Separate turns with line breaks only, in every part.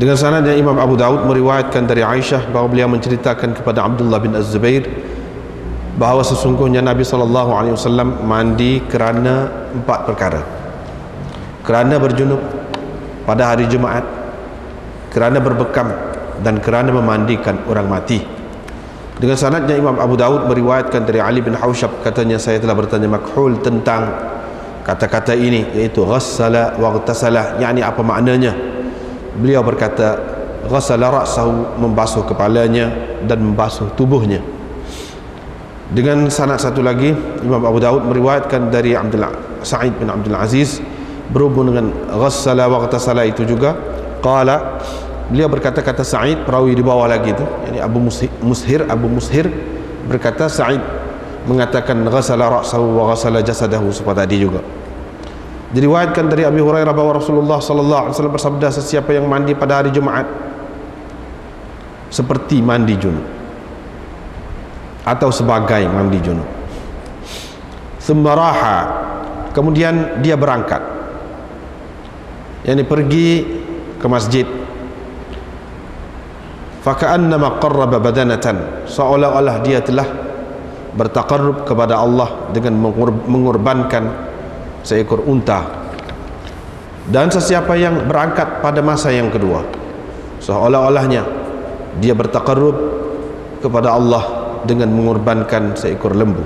Dengan sanadnya Imam Abu Daud meriwayatkan dari Aisyah bahawa beliau menceritakan kepada Abdullah bin Az-Zubair bahawa sesungguhnya Nabi SAW mandi kerana 4 perkara: kerana berjunub pada hari Jumaat, kerana berbekam, dan kerana memandikan orang mati. Dengan sanadnya Imam Abu Daud meriwayatkan dari Ali bin Haushab, katanya, saya telah bertanya Makhul tentang kata-kata ini, iaitu ghassala wa ghtasala, yakni apa maknanya. Beliau berkata, ghassala ra'sahu, membasuh kepalanya dan membasuh tubuhnya. Dengan sanad satu lagi, Imam Abu Daud meriwayatkan dari Sa'id bin Abdul Aziz berhubung dengan ghassala wa ghtasala itu juga, qala, beliau berkata, kata Sa'id, perawi di bawah lagi itu, yani Abu Mushir berkata, Sa'id mengatakan ghassala ra'sahu wa ghassala jasadahu, seperti tadi juga. Diriwayatkan dari Abi Hurairah bahawa Rasulullah SAW bersabda, sesiapa yang mandi pada hari Jumaat seperti mandi junub atau sebagai mandi junub, thumma raha, kemudian dia berangkat, yakni pergi ke masjid, faka'annama qarraba badanatan, seolah-olah dia telah bertaqarrub kepada Allah dengan mengorbankan seekor unta. Dan sesiapa yang berangkat pada masa yang kedua, seolah-olahnya dia bertaqarrub kepada Allah dengan mengorbankan seekor lembu.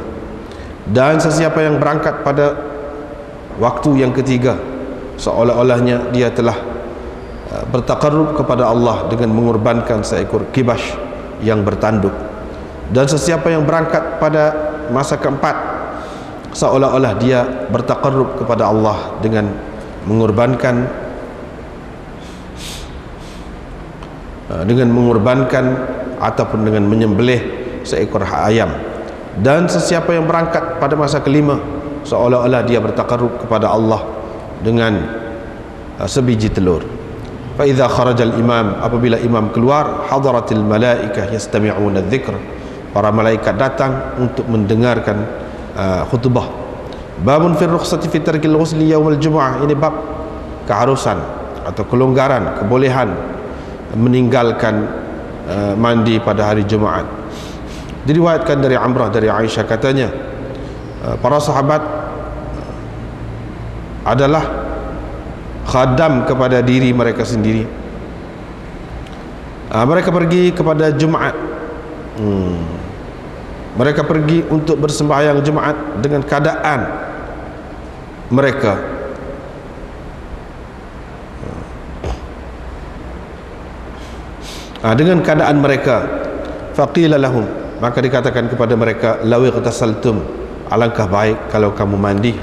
Dan sesiapa yang berangkat pada waktu yang ketiga, seolah-olahnya dia telah bertaqarrub kepada Allah dengan mengorbankan seekor kibash yang bertanduk. Dan sesiapa yang berangkat pada masa keempat, seolah-olah dia bertaqarrub kepada Allah dengan mengorbankan ataupun dengan menyembelih seekor ayam. Dan sesiapa yang berangkat pada masa kelima, seolah-olah dia bertaqarrub kepada Allah dengan sebiji telur. Fa idza kharajal imam, apabila imam keluar, hadaratil malaikah yastami'una adh-dhikr, para malaikat datang untuk mendengarkan khutbah. Babun fi rukhsati fi tarkil ghusli yaumil jumu'ah, ini bab keharusan atau kelonggaran, kebolehan meninggalkan mandi pada hari Jumaat. Diriwayatkan dari Amrah dari Aisyah, katanya, para sahabat adalah khadam kepada diri mereka sendiri. Mereka pergi kepada Jumaat, mereka pergi untuk bersembahyang Jumaat dengan keadaan mereka faqila lahum, maka dikatakan kepada mereka, law ightasaltum, alangkah baik kalau kamu mandi.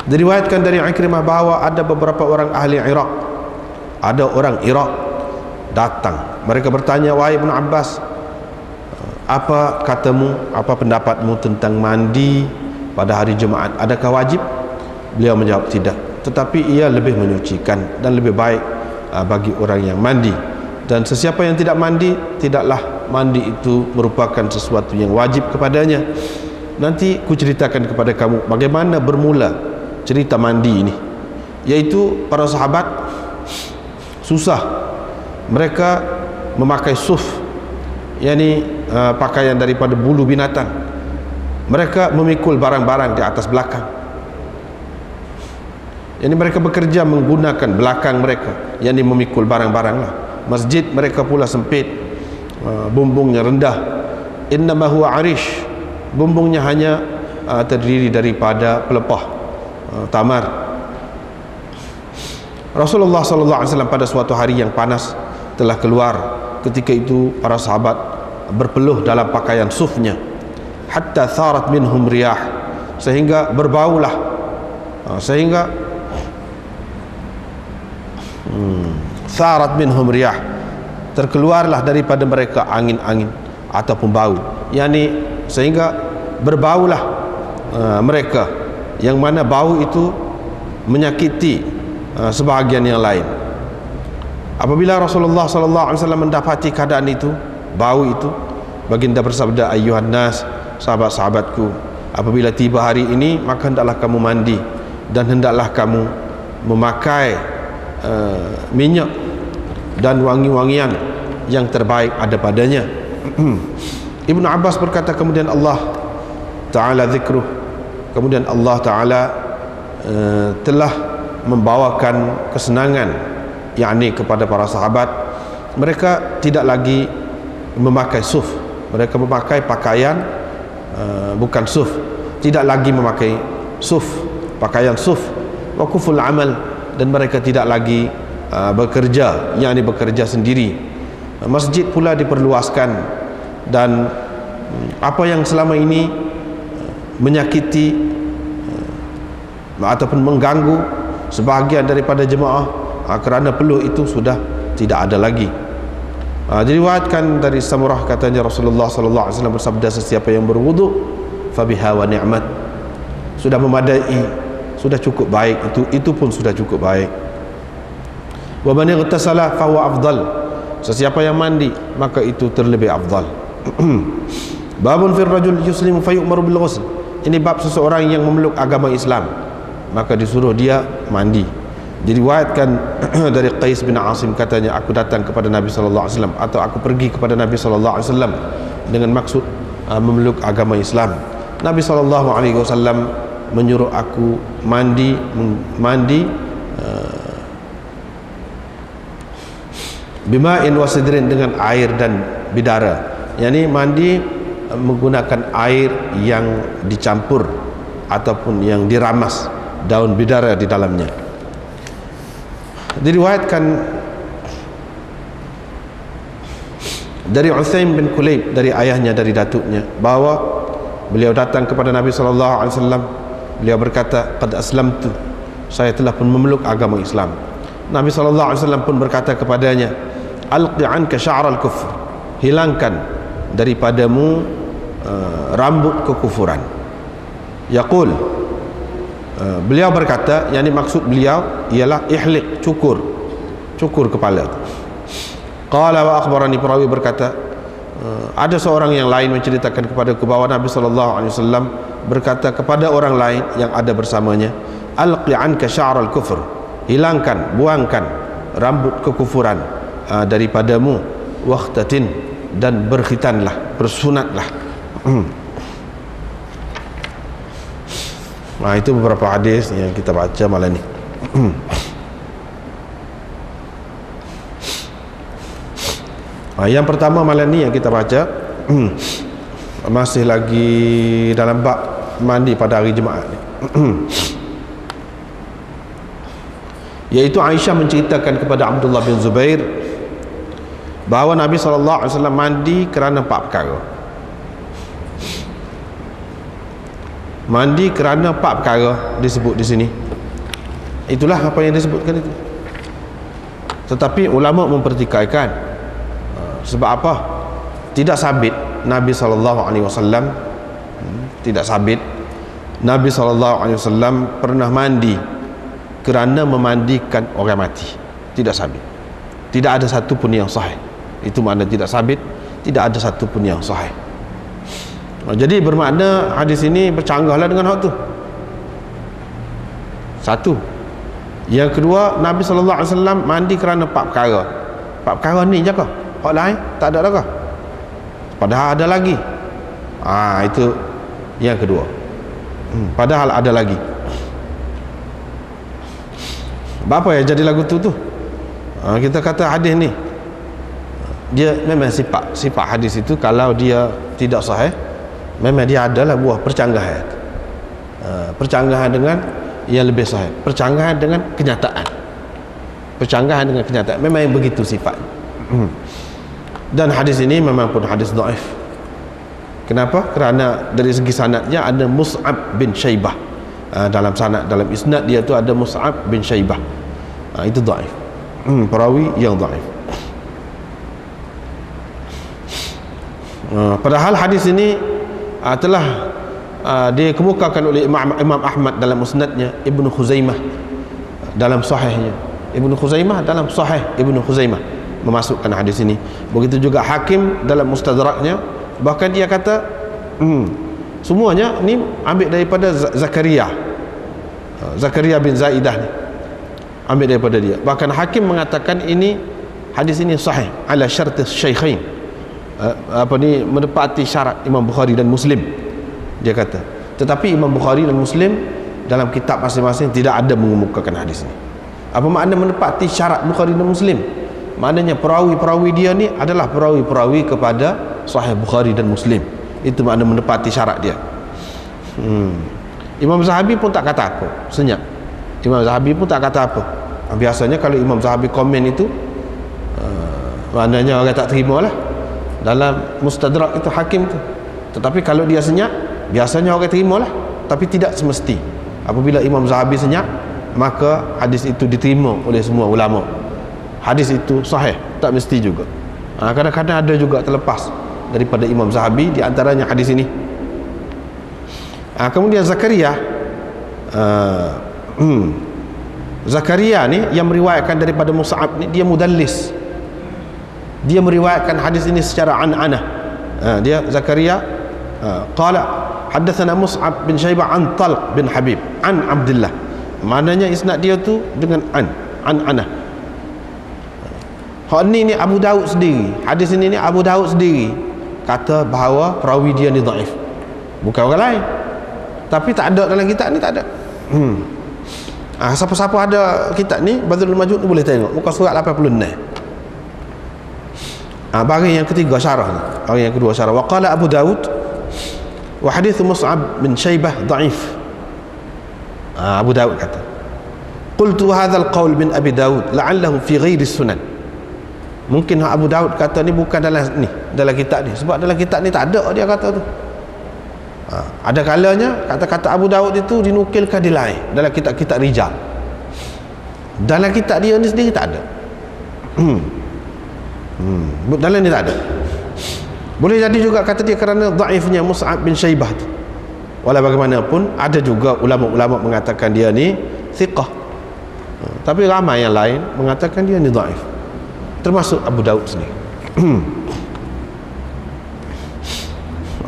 Diriwayatkan dari Ikrimah bahawa ada beberapa orang ahli Iraq, ada orang Iraq datang, mereka bertanya, wahai Ibn Abbas, apa katamu, apa pendapatmu tentang mandi pada hari Jumaat, adakah wajib? Beliau menjawab, tidak, tetapi ia lebih menyucikan dan lebih baik bagi orang yang mandi. Dan sesiapa yang tidak mandi, tidaklah mandi itu merupakan sesuatu yang wajib kepadanya. Nanti ku ceritakan kepada kamu bagaimana bermula cerita mandi ini, yaitu para sahabat susah, mereka memakai suf, yakni pakaian daripada bulu binatang. Mereka memikul barang-barang di atas belakang, yakni mereka bekerja menggunakan belakang mereka, yakni memikul barang-barang lah. Masjid mereka pula sempit, bumbungnya rendah. Innama huwa arish, bumbungnya hanya terdiri daripada pelepah tamar. Rasulullah SAW pada suatu hari yang panas telah keluar. Ketika itu para sahabat berpeluh dalam pakaian sufnya, hatta tharat minhum riyah, sehingga berbaulah, tharat minhum riyah, terkeluarlah daripada mereka angin-angin ataupun bau, yakni sehingga berbaulah mereka, yang mana bau itu menyakiti sebahagian yang lain. Apabila Rasulullah SAW mendapati keadaan itu, bau itu, baginda bersabda, ayyuhan nas, sahabat-sahabatku, apabila tiba hari ini, maka hendaklah kamu mandi dan hendaklah kamu memakai minyak dan wangi-wangian yang terbaik ada padanya. Ibnu Abbas berkata, kemudian Allah Ta'ala zikruh, kemudian Allah Ta'ala telah membawakan kesenangan, yakni kepada para sahabat. Mereka tidak lagi memakai suf, mereka memakai pakaian bukan suf, tidak lagi memakai suf, pakaian suf. Wa kuful amal, dan mereka tidak lagi bekerja, yakni bekerja sendiri. Masjid pula diperluaskan, dan apa yang selama ini menyakiti ataupun mengganggu sebahagian daripada jemaah kerana peluh itu sudah tidak ada lagi. Diriwayatkan dari Samurah, katanya Rasulullah sallallahu alaihi wasallam bersabda, sesiapa yang berwudu fabiha wa ni'mat, sudah memadai, sudah cukup baik, itu pun sudah cukup baik. Wa man ightasala fa huwa afdal, sesiapa yang mandi maka itu terlebih afdal. Babun fir rajul yuslimu fa yu'maru bil ghusl, ini bab seseorang yang memeluk agama Islam maka disuruh dia mandi. Diriwayatkan dari Qais bin Asim, katanya aku datang kepada Nabi sallallahu alaihi wasallam, atau aku pergi kepada Nabi sallallahu alaihi wasallam dengan maksud memeluk agama Islam. Nabi sallallahu alaihi wasallam menyuruh aku mandi bima'in wa sidrin, dengan air dan bidara, yakni mandi menggunakan air yang dicampur ataupun yang diramas daun bidara di dalamnya. Diriwayatkan dari Utsaimin bin Kulayb, dari ayahnya, dari datuknya, bahwa beliau datang kepada Nabi sallallahu alaihi wasallam. Beliau berkata, qad aslamtu, saya telah pun memeluk agama Islam. Nabi sallallahu alaihi wasallam pun berkata kepadanya, alqi anka sya'ral kufr, hilangkan daripadamu rambut kekufuran. Yaqul, beliau berkata, yakni maksud beliau ialah ihliq, cukur kepala. Qala wa akhbarani, perawi berkata, ada seorang yang lain menceritakan kepadaku bahwa Nabi sallallahu alaihi wasallam berkata kepada orang lain yang ada bersamanya, alqi anka sya'ral kufr, hilangkan, buangkan rambut kekufuran daripadamu, waqtatin, dan berkhitanlah, bersunatlah. Nah, itu beberapa hadis yang kita baca malam ini. Yang pertama malam ini yang kita baca masih lagi dalam bab mandi pada hari Jumaat ni. Yaitu Aisyah menceritakan kepada Abdullah bin Zubair bahawa Nabi SAW mandi kerana 4 perkara. Mandi kerana 4 perkara disebut di sini. Itulah apa yang disebutkan itu. Tetapi ulama mempertikaikan, sebab apa? Tidak sabit Nabi SAW, tidak sabit Nabi SAW pernah mandi kerana memandikan orang mati. Tidak sabit. Tidak ada satu pun yang sahih. Itu makna tidak sabit, tidak ada satu pun yang sahih. Jadi bermakna hadis ini bercanggahlah dengan hak tu. Satu. Yang kedua, Nabi SAW mandi kerana 4 perkara. 4 perkara ni je kah? Hak lain tak ada dah kah? Padahal ada lagi. Itu yang kedua. Padahal ada lagi. Apa yang jadi lagu tu? Kita kata hadis ni, dia memang sifat hadis itu, kalau dia tidak sahih, memang dia adalah buah percanggahan. Percanggahan dengan yang lebih sahih, percanggahan dengan kenyataan, percanggahan dengan kenyataan, memang begitu sifat. Dan hadis ini memang pun hadis dhaif. Kenapa? Kerana dari segi sanadnya ada Mus'ab bin Syaibah. Dalam sanad, dalam isnad dia tu ada Mus'ab bin Syaibah. Itu dhaif. Perawi yang dhaif. Padahal hadis ini telah dikemukakan oleh Imam Ahmad dalam musnadnya, Ibnu Khuzaimah dalam sahihnya, Ibnu Khuzaimah dalam sahih Ibnu Khuzaimah memasukkan hadis ini. Begitu juga Hakim dalam Mustadraknya, bahkan dia kata semuanya ni ambil daripada Zakaria bin Zaidah ni. ambil daripada dia. Bahkan hakim mengatakan hadis ini sahih ala syarti syaikhain, menepati syarat Imam Bukhari dan Muslim, dia kata. Tetapi Imam Bukhari dan Muslim dalam kitab masing-masing tidak ada mengemukakan hadis ini. Apa makna menepati syarat Bukhari dan Muslim? Maknanya perawi-perawi dia ni adalah perawi-perawi kepada Sahih Bukhari dan Muslim. Itu makna menepati syarat dia. Imam Zahabi pun tak kata apa, senyap. Imam Zahabi pun tak kata apa. Biasanya kalau Imam Zahabi komen itu maknanya orang tak terima lah dalam Mustadrak itu hakim tu. Tetapi kalau dia senyap, biasanya orang terima lah, tapi tidak semesti. Apabila Imam Zahabi senyap, maka hadis itu diterima oleh semua ulama. Hadis itu sahih, tak mesti juga. Kadang-kadang ada juga terlepas daripada Imam Zahabi, di antaranya hadis ini. Kemudian Zakaria Zakaria ni yang meriwayatkan daripada Mus'ab ni, dia mudallis. Dia meriwayatkan hadis ini secara an'anah. Dia Zakaria qala haddatsana Mus'ab bin Syaibah an Talq bin Habib an Abdullah. Maknanya isnad dia tu dengan an'anah. Hak ni Abu Daud sendiri, hadis ini Abu Daud sendiri kata bahawa perawi dia ni dhaif, bukan orang lain. Tapi tak ada dalam kitab ni, tak ada. Siapa-siapa ada kitab ni, Badrul Majud ni, boleh tengok muka surat 86. Bahagian yang ketiga syarah ni. Bahagian yang kedua syarah. Wa qala Abu Daud wa hadits Mus'ab bin Syaibah dhaif. Abu Daud kata, qultu hadzal qaul min Abi Daud la'allahu fi ghairi sunan. Mungkin Abu Daud kata ni bukan dalam kitab ni, sebab dalam kitab ni tak ada dia kata tu. Ada kalanya kata-kata Abu Daud itu dinukilkan di lain dalam kitab-kitab rijal. Dalam kitab dia ni sendiri tak ada. Dalam ni tak ada. Boleh jadi juga kata dia kerana dhaifnya Mus'ab bin Syaibah tu. Walau bagaimanapun ada juga ulama-ulama mengatakan dia ni thiqah. Tapi ramai yang lain mengatakan dia ni dhaif, termasuk Abu Daud sendiri.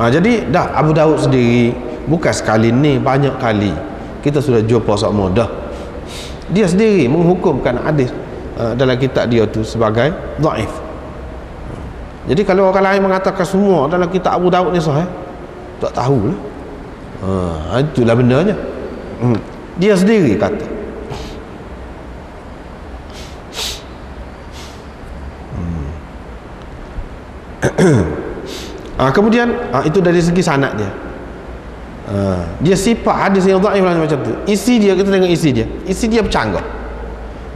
Jadi dah Abu Daud sendiri bukan sekali ni, banyak kali kita sudah jumpa sama dah. Dia sendiri menghukumkan hadis dalam kitab dia tu sebagai dhaif. Jadi kalau orang lain mengatakan semua dalam kitab Abu Daud ni sahih, tak tahulah. Itulah benarnya. Dia sendiri kata. Kemudian itu dari segi sanad dia. Dia sifat hadis yang dhaif macam tu. Isi dia, kita tengok isi dia. Isi dia bercanggah.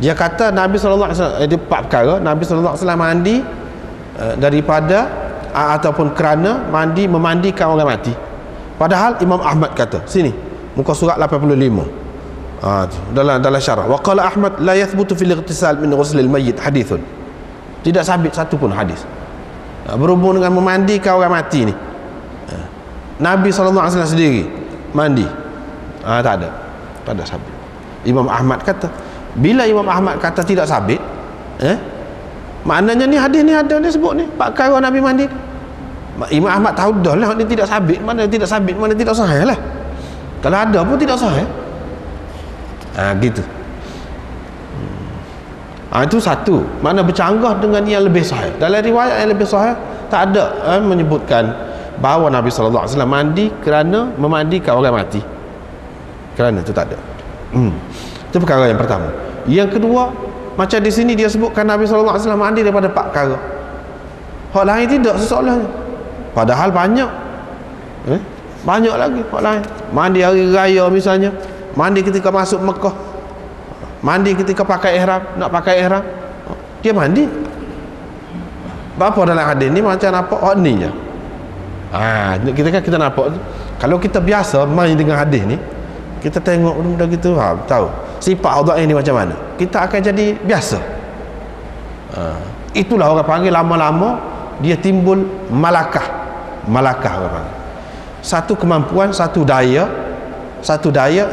Dia kata Nabi sallallahu alaihi wasallam ada empat perkara Nabi sallallahu alaihi wasallam mandi daripada ataupun kerana memandikan orang mati. Padahal Imam Ahmad kata, sini muka surat 85. Dalam syarah. Wa qala Ahmad la yathbutu fil ightisal min ghusl al mayyit hadithun. Tidak sabit satu pun hadis berhubung dengan memandikan orang mati ni. Nabi SAW sendiri mandi, tak ada sabit. Imam Ahmad kata, bila Imam Ahmad kata tidak sabit, maknanya ni hadis ni ada ni sebut ni 4 perkara Nabi mandi. Imam Ahmad tahu dah lah ni tidak sabit, mana tidak sabit, mana tidak sahih lah. Kalau ada pun tidak sahih. Gitu. Itu satu, mana bercanggah dengan yang lebih sahih. Dalam riwayat yang lebih sahih tak ada menyebutkan bahawa Nabi SAW mandi kerana memandikan orang mati. Kerana itu tak ada. Itu perkara yang pertama. Yang kedua, macam di sini dia sebutkan Nabi SAW mandi daripada 4 perkara. Hak lain tidak sesoalnya. Padahal banyak. Banyak lagi hak lain. Mandi hari raya misalnya, mandi ketika masuk Mekah, mandi ketika pakai ihram, nak pakai ihram, dia mandi. Apa dalam hadis ni macam nampak hak ni je. Kita nampak kalau kita biasa main dengan hadis ni, kita tengok benda gitu, tahu sifat Allah ini macam mana, kita akan jadi biasa. Itulah orang panggil lama-lama dia timbul malakah orang panggil. Satu kemampuan, satu daya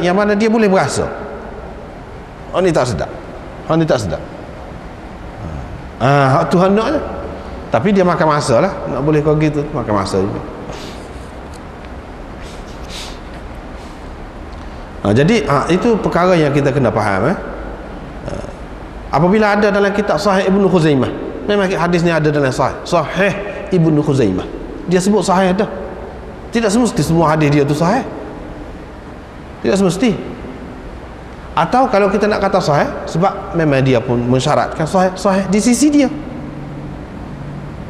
yang mana dia boleh berasa. Ni tak sedap. Ni tak sedap. Hak Tuhan nak je. Tapi dia makan masa lah. Nak boleh kau gitu, makan masa juga. Jadi itu perkara yang kita kena faham. Apabila ada dalam kitab Sahih Ibnu Khuzaimah, memang hadis ni ada dalam Sahih Ibnu Khuzaimah, dia sebut sahih dah. Tidak semesti semua hadis dia tu sahih, tidak semesti. Atau kalau kita nak kata sahih, sebab memang dia pun mensyaratkan sahih di sisi dia.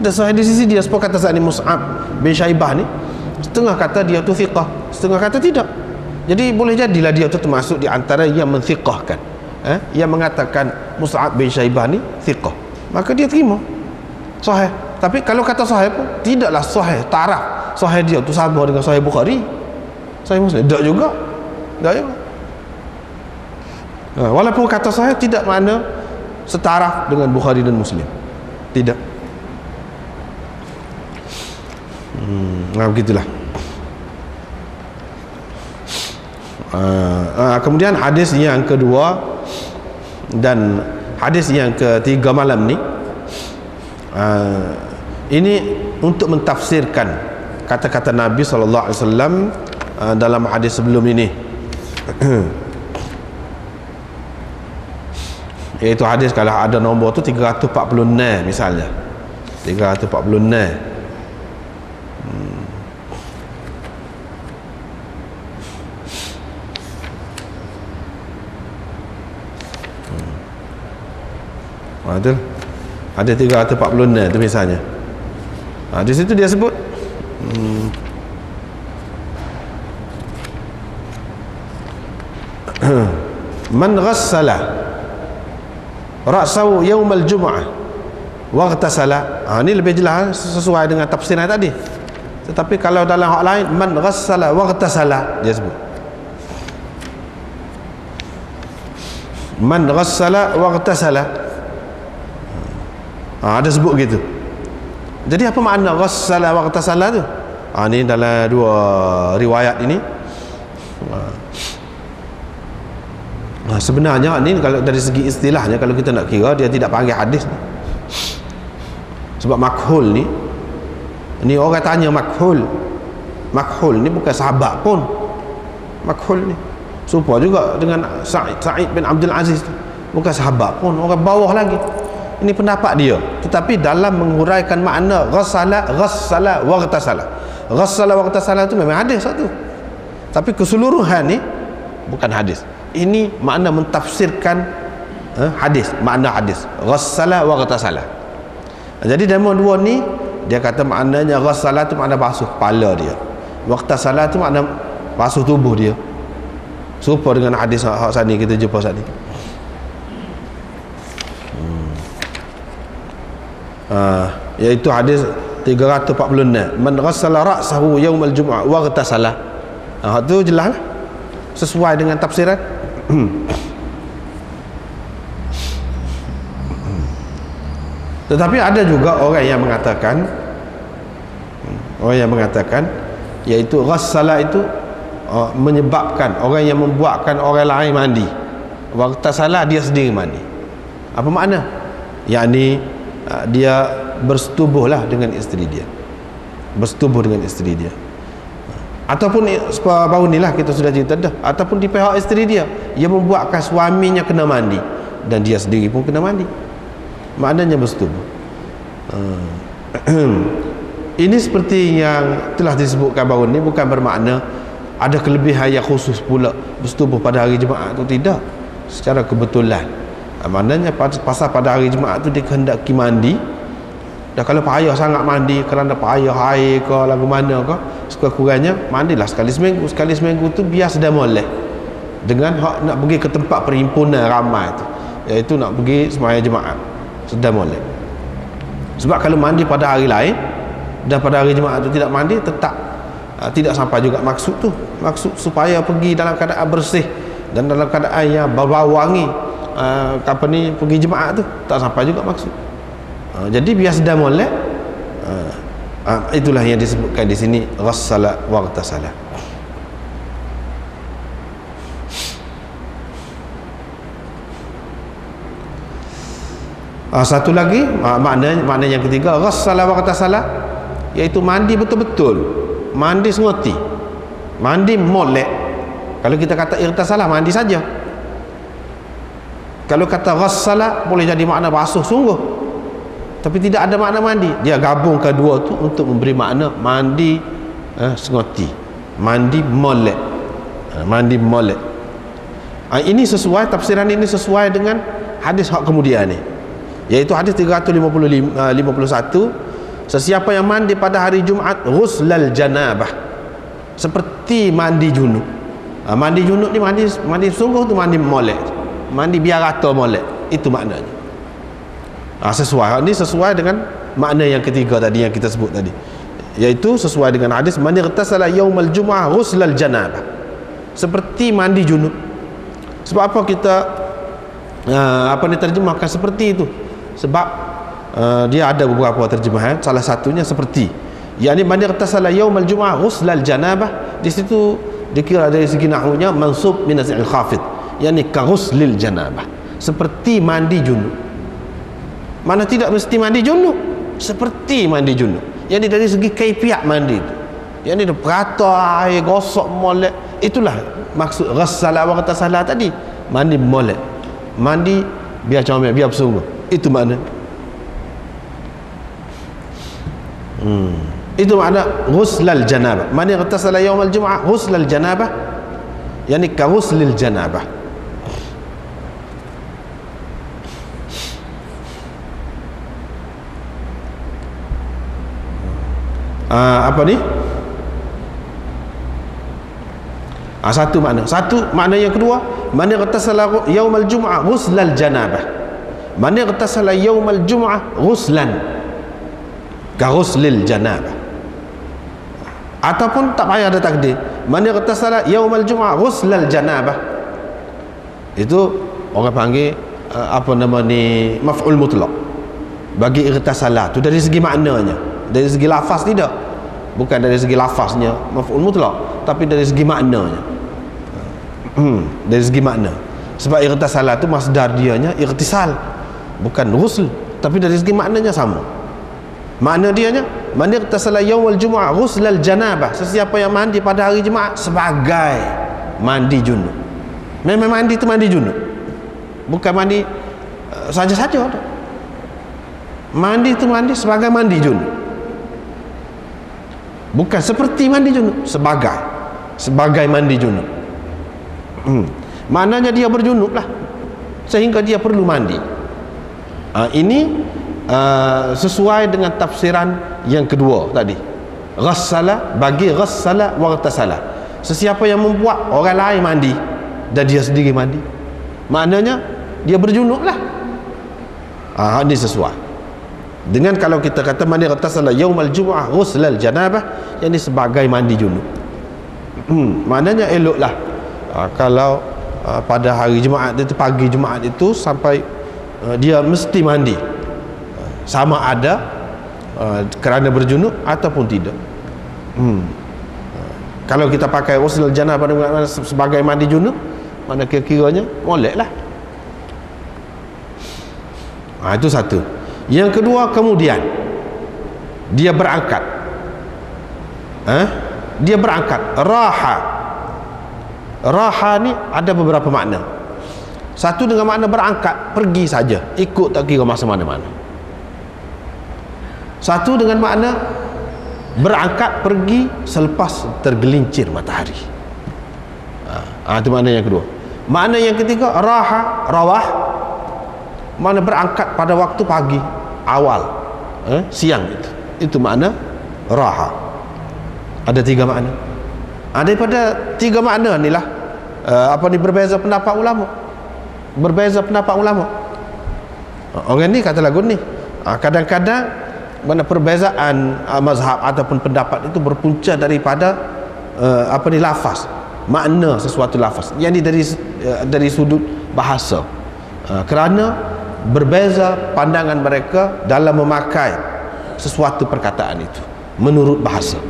Dan sahih di sisi dia. Sebab kata saat ni Mus'ab bin Syaibah ni, setengah kata dia tu thiqah, setengah kata tidak. Jadi boleh jadilah dia tu termasuk di antara yang menthiqahkan, yang mengatakan Mus'ab bin Syaibah ni thiqah, maka dia terima sahih. Tapi kalau kata sahih pun tidaklah sahih taraf sahih dia tu sama dengan sahih Bukhari, sahih Muslim, tak juga. Walaupun kata sahih tidak makna setaraf dengan Bukhari dan Muslim, tidak. Begitulah. Kemudian hadis yang kedua dan hadis yang ketiga malam ni, ini untuk mentafsirkan kata-kata Nabi SAW dalam hadis sebelum ini. Iaitu hadis kalau ada nombor tu 346 misalnya, 346. Betul. Ada 346 tu misalnya. Di situ dia sebut man ghassala ra'sahu yaumal jum'ah wa ightasala. Ini lebih jelas sesuai dengan tafsiran tadi. Tetapi kalau dalam hak lain, man ghassala wa ightasala, dia sebut man ghassala wa ightasala. Ada sebut gitu. Jadi apa makna ghassala wa ightasala tu? Ini dalam dua riwayat ini. Sebenarnya ni kalau dari segi istilahnya, kalau kita nak kira, dia tidak panggil hadis. Sebab makhul ni orang tanya makhul ni bukan sahabat pun. Makhul ni serupa juga dengan Sa'id bin Abdul Aziz, bukan sahabat pun, orang bawah lagi. Ini pendapat dia, tetapi dalam menguraikan makna ghassala wa ightasala, ghassala wa ightasala itu memang hadis satu, tapi keseluruhan ni bukan hadis. Ini makna mentafsirkan hadis, makna hadis ghassala wa ightasala. Jadi dalam dua ni dia kata maknanya ghassala tu makna basuh kepala dia, wa ightasala tu makna basuh tubuh dia, serupa dengan hadis hak sani kita jumpa saat ni. Iaitu hadis 346, man ghassala ra'sahu yaumal jum'ah wa ightasala. Itu jelas lah, sesuai dengan tafsiran. Tetapi ada juga orang yang mengatakan iaitu ghassala itu menyebabkan orang yang membuatkan orang lain mandi, wa ightasala dia sendiri mandi. Apa makna? Yakni dia bersetubuhlah dengan isteri dia, ataupun baru ni lah kita sudah cerita dah, ataupun di pihak isteri dia membuatkan suaminya kena mandi dan dia sendiri pun kena mandi, maknanya bersetubuh. Ini seperti yang telah disebutkan baru ni, bukan bermakna ada kelebihan yang khusus pula bersetubuh pada hari Jumaat tu, tidak. Secara kebetulan, maknanya pasal pada hari Jumaat tu dia kehendaki mandi. Dah kalau payah sangat mandi kerana payah air ke lagu mana ke, sekurang-kurangnya mandilah sekali seminggu. Sekali seminggu tu biar sedang molek dengan hak nak pergi ke tempat perhimpunan ramai tu, iaitu nak pergi sembahyang Jumaat, sedang molek. Sebab kalau mandi pada hari lain dan pada hari Jumaat tu tidak mandi, tetap tidak sampai juga maksud tu. Maksud supaya pergi dalam keadaan bersih dan dalam keadaan yang berbau wangi, pergi jemaah tu tak sampai juga maksud. Jadi biar sedang molek, itulah yang disebutkan di sini ghassala wa ightasala. Satu lagi makna yang ketiga, ghassala wa ightasala, iaitu mandi betul-betul, mandi semoti, mandi molek. Kalau kita kata ightasala, mandi saja. Kalau kata ghassala boleh jadi makna basuh sungguh, tapi tidak ada makna mandi. Dia gabung kedua tu untuk memberi makna mandi sengoti, mandi molek, mandi molek. Ini sesuai, tafsiran ini sesuai dengan hadis hak kemudian ni, iaitu hadis 351, sesiapa yang mandi pada hari Jumaat ghuslal janabah, seperti mandi junub. Mandi junub ni mandi sungguh tu mandi molek, mandi biar rata molek, itu maknanya. Sesuai, ini sesuai dengan makna yang ketiga tadi yang kita sebut tadi, iaitu sesuai dengan hadis man ightasala yaumal jumu'ah ghuslal janabah, seperti mandi junub. Sebab apa kita terjemahkan seperti itu? Sebab dia ada beberapa terjemahan, salah satunya seperti, yakni man ightasala yaumal jumu'ah ghuslal janabah, di situ dikira dari segi nahwunya mansub min naz'il khafid, yakni ka ghuslil janabah, seperti mandi junub. Mana tidak mesti mandi junub, seperti mandi junub. Yakni dari segi kaifiat mandi itu, yakni berata air gosok molek, itulah maksud ghassala wa ghatasala tadi, mandi molek, mandi biar comel, biar bersungguh, itu makna. Itu makna ghuslal janabah. Man ightasala yaumal jumu'ah ghuslal janabah, yakni ka ghuslil janabah. Apa ni? Satu makna yang kedua, man ightasala yaumal jumu'ah ghuslal janabah, man ightasala yaumal jumu'ah ghuslan ka ghuslil janabah. Ataupun tak payah ada takdir, man ightasala yaumal jumu'ah ghuslal janabah, itu orang panggil maf'ul mutlaq bagi ightasala tu, dari segi maknanya, dari segi lafaz tidak, bukan dari segi lafaznya maf'ul mutlaq, tapi dari segi maknanya. Dari segi makna, sebab ightasala tu masdar dianya ightisal, bukan ghusl, tapi dari segi maknanya sama. Makna dianya man ightasala yaumal jumu'ah ghuslal janabah, sesiapa yang mandi pada hari Jumaat sebagai mandi junub. Memang mandi itu mandi junub, bukan mandi saja-saja. Mandi itu mandi sebagai mandi junub, bukan seperti mandi junub, sebagai mandi junub. Maknanya dia berjunub lah, sehingga dia perlu mandi. Ini sesuai dengan tafsiran yang kedua tadi, ghassala, bagi ghassala wa ghtasala, sesiapa yang membuat orang lain mandi dan dia sendiri mandi, maknanya dia berjunub lah. Ini sesuai dengan kalau kita kata man ightasala yaumal jumu'ah ghuslal janabah, yang ini sebagai mandi junub. Maknanya eloklah kalau pada hari Jumaat itu, pagi Jumaat itu sampai dia mesti mandi, sama ada kerana berjunub ataupun tidak. Kalau kita pakai ghuslal janabah sebagai mandi junub, mana kira-kiranya molek lah. Itu satu. Yang kedua, kemudian dia berangkat, dia berangkat raha ni ada beberapa makna. Satu dengan makna berangkat, pergi saja, ikut, tak kira masa mana-mana. Satu dengan makna berangkat, pergi selepas tergelincir matahari. Itu makna yang kedua. Makna yang ketiga, rawah, makna berangkat pada waktu pagi awal, siang, itu makna raha. Ada tiga makna. Daripada tiga makna ni lah berbeza pendapat ulama. Orang ni kata lagu ni, kadang-kadang mana perbezaan mazhab ataupun pendapat itu berpunca daripada lafaz, makna sesuatu lafaz, yang dari sudut bahasa, kerana berbeza pandangan mereka dalam memakai sesuatu perkataan itu menurut bahasa.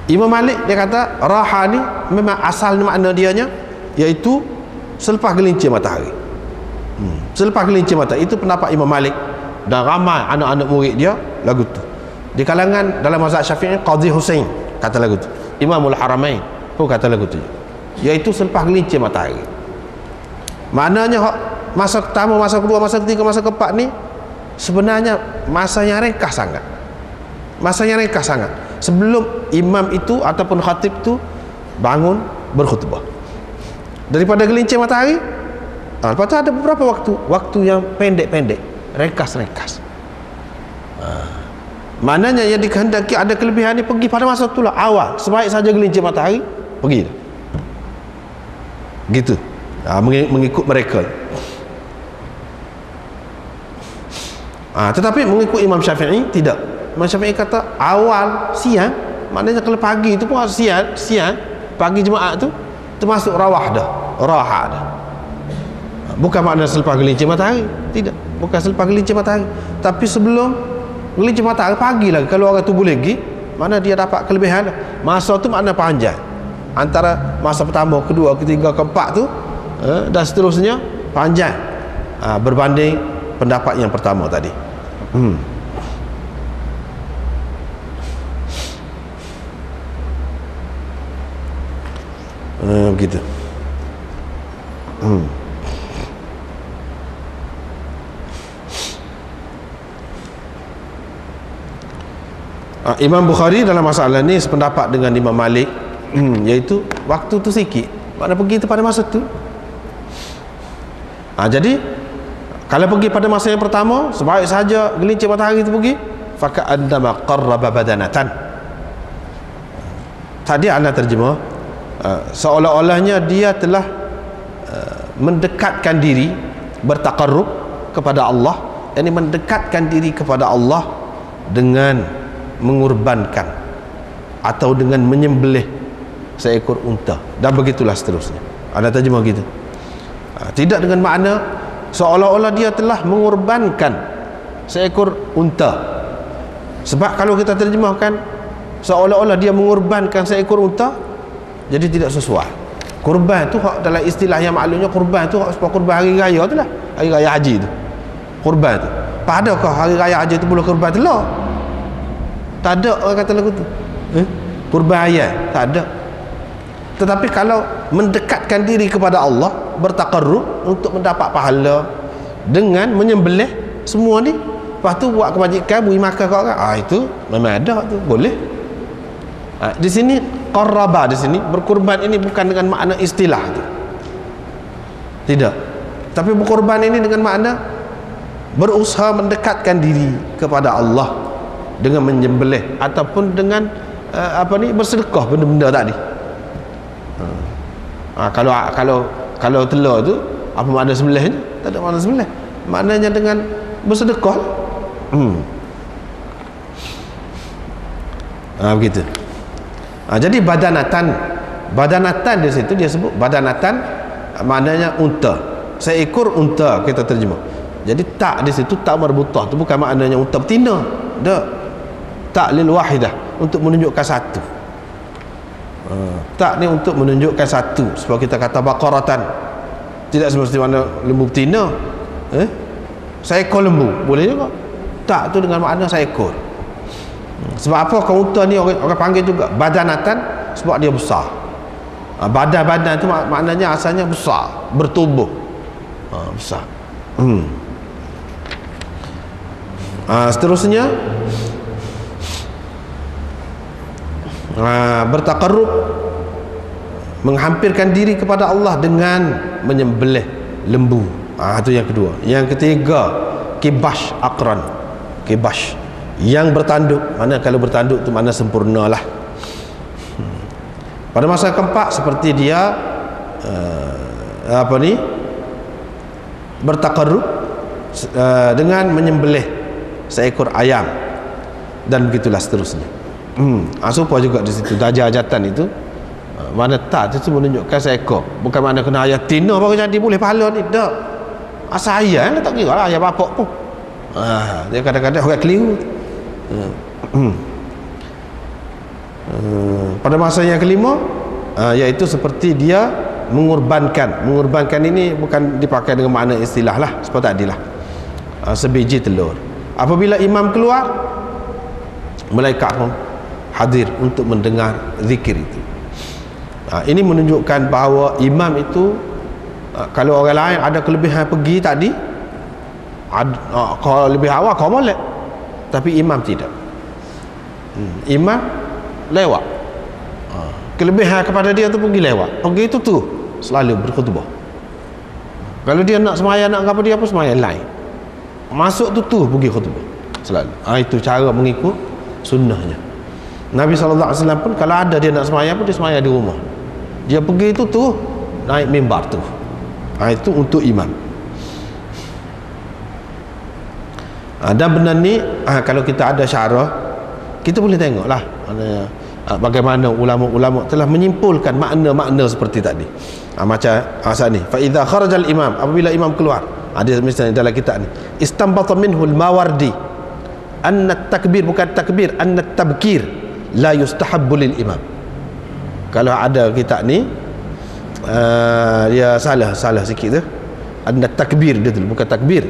Imam Malik dia kata raha ni memang asal makna dianya iaitu selepas gelincir matahari. Selepas gelincir matahari, itu pendapat Imam Malik dan ramai anak-anak murid dia lagu tu. Di kalangan dalam mazhab Syafi'i, Qadhi Husain kata lagu tu, Imamul Haramain pun kata lagu tu, iaitu selepas gelincir matahari. Maknanya masa pertama, masa kedua, masa ketiga, masa keempat ni sebenarnya masa yang ringkas sangat. Masa yang ringkas sangat. Sebelum imam itu ataupun khatib tu bangun berkhutbah. Daripada gelincir matahari, lepas tu ada beberapa waktu yang pendek-pendek, ringkas-ringkas. Maknanya yang dikehendaki ada kelebihan ni pergi pada masa itulah awal, sebaik saja gelincir matahari pergi dah. Gitu. Mengikut mereka. Tetapi mengikut Imam Syafi'i tidak. Imam Syafi'i kata awal siang, maknanya kalau pagi itu pun siang pagi Jumaat tu termasuk rawah dah, raha dah. Bukan makna selepas gelincir matahari, tidak. Bukan selepas gelincir matahari, tapi sebelum gelincir matahari pagi lagi. Kalau orang tu boleh pergi, mana dia dapat kelebihan. Masa tu makna panjang. Antara masa pertama, kedua, ketiga, keempat tu dan seterusnya panjang berbanding pendapat yang pertama tadi. Begitu. Imam Bukhari dalam masalah ni sependapat dengan Imam Malik, iaitu waktu tu sikit, makna pergi tu pada masa tu. Jadi kalau pergi pada masa yang pertama, sebaik saja gelincir matahari itu pergi, faka annama qarraba badanatan. Tadi anda terjemah seolah-olahnya dia telah mendekatkan diri, bertaqarrub kepada Allah, yakni mendekatkan diri kepada Allah dengan mengorbankan atau dengan menyembelih seekor unta, dan begitulah seterusnya. Anda terjemah gitu. Tidak dengan makna seolah-olah dia telah mengorbankan seekor unta. Sebab kalau kita terjemahkan seolah-olah dia mengorbankan seekor unta, jadi tidak sesuai. Kurban tu dalam istilah yang maklumnya, kurban tu kurban hari raya tu lah, hari raya haji tu. Kurban tu. Padahal hari raya haji tu boleh kurban telur? Tak ada orang kata lagu tu. Kurban ayam, tak ada. Tetapi kalau mendekatkan diri kepada Allah, bertaqarrub untuk mendapat pahala dengan menyembelih semua ni, lepas tu buat kebajikan, beri makan ke orang, itu memang ada tu, boleh. Di sini qarraba, di sini berkurban ini bukan dengan makna istilah tu, tidak, tapi berkurban ini dengan makna berusaha mendekatkan diri kepada Allah dengan menyembelih ataupun dengan bersedekah benda-benda tadi. Kalau telur tu apa makna sembelihnya? Tak ada makna sembelih, maknanya dengan bersedekah. Begitu. Jadi badanatan di situ dia sebut badanatan, maknanya unta, seekor unta kita terjemah. Jadi tak di situ, tak marbutah tu bukan maknanya unta betina, dak. Tak lil wahidah, untuk menunjukkan satu. Tak ni untuk menunjukkan satu, sebab kita kata baqaratan, tidak semestinya lembu betina. Seekor lembu boleh juga. Tak, tu dengan makna seekor. Sebab apa kau unta ni orang panggil juga badanatan, sebab dia besar. Badan tu maknanya asalnya besar, bertubuh, besar. Seterusnya bertaqarrub, menghampirkan diri kepada Allah dengan menyembelih lembu. Itu yang kedua. Yang ketiga, kibash aqran, kibash yang bertanduk. Mana kalau bertanduk tu mana sempurnalah. Pada masa keempat seperti dia bertaqarrub dengan menyembelih seekor ayam, dan begitulah seterusnya. Supaya juga di situ darjah hajatan itu, mana tak itu menunjukkan seekor, bukan mana kena ayat tina baru jadi boleh pahala ni, tak. Asal ayam tak kira lah ayam bapak pun. Dia kadang-kadang orang keliru. Pada masa yang kelima, iaitu seperti dia mengorbankan ini bukan dipakai dengan makna istilah lah, seperti tadilah, sebiji telur. Apabila imam keluar, malaikat pun hadir untuk mendengar zikir itu. Ini menunjukkan bahawa imam itu Kalau orang lain ada kelebihan pergi tadi, kalau lebih awal kau molek, tapi imam tidak. Imam lewat, kelebihan kepada dia tu pergi lewat, pergi itu tu selalu berkhutbah. Kalau dia nak sembahyang, nak apa dia pun sembahyang lain, masuk tu pergi khutbah selalu. Itu cara mengikut sunnahnya. Nabi SAW pun kalau ada dia nak sembahyang pun dia sembahyang di rumah, dia pergi itu tu naik mimbar tu. Itu untuk imam. Dan benda ni kalau kita ada syarah, kita boleh tengoklah bagaimana ulama-ulama telah menyimpulkan makna-makna seperti tadi. Macam asal ni, fa idza kharajal imam, apabila imam keluar, ada misalnya dalam kitab ni, istanbata minhu al-Mawardi anna takbir, bukan takbir, anna tabkir la yustahabbu lil imam. Kalau ada kitab ni dia salah sikit tu, anna takbir dia tu, bukan takbir,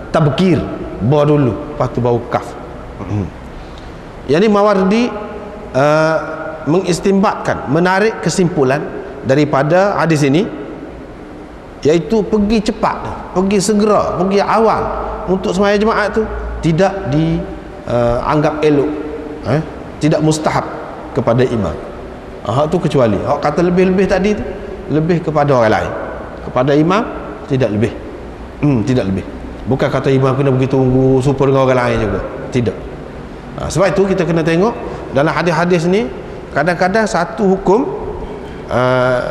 tabkir, bawa dulu lepas tu baru kaf. Yang ni Mawardi mengistimbatkan, menarik kesimpulan daripada hadis ini, iaitu pergi cepat, pergi segera, pergi awal untuk sembahyang jemaat tu tidak dianggap elok, tidak mustahab kepada imam. Hak tu kecuali hak kata lebih-lebih tadi tu, lebih kepada orang lain, kepada imam tidak lebih. Tidak lebih. Bukan kata imam kena pergi tunggu supaya dengan orang lain juga, tidak. Sebab itu kita kena tengok dalam hadis-hadis ni, kadang-kadang satu hukum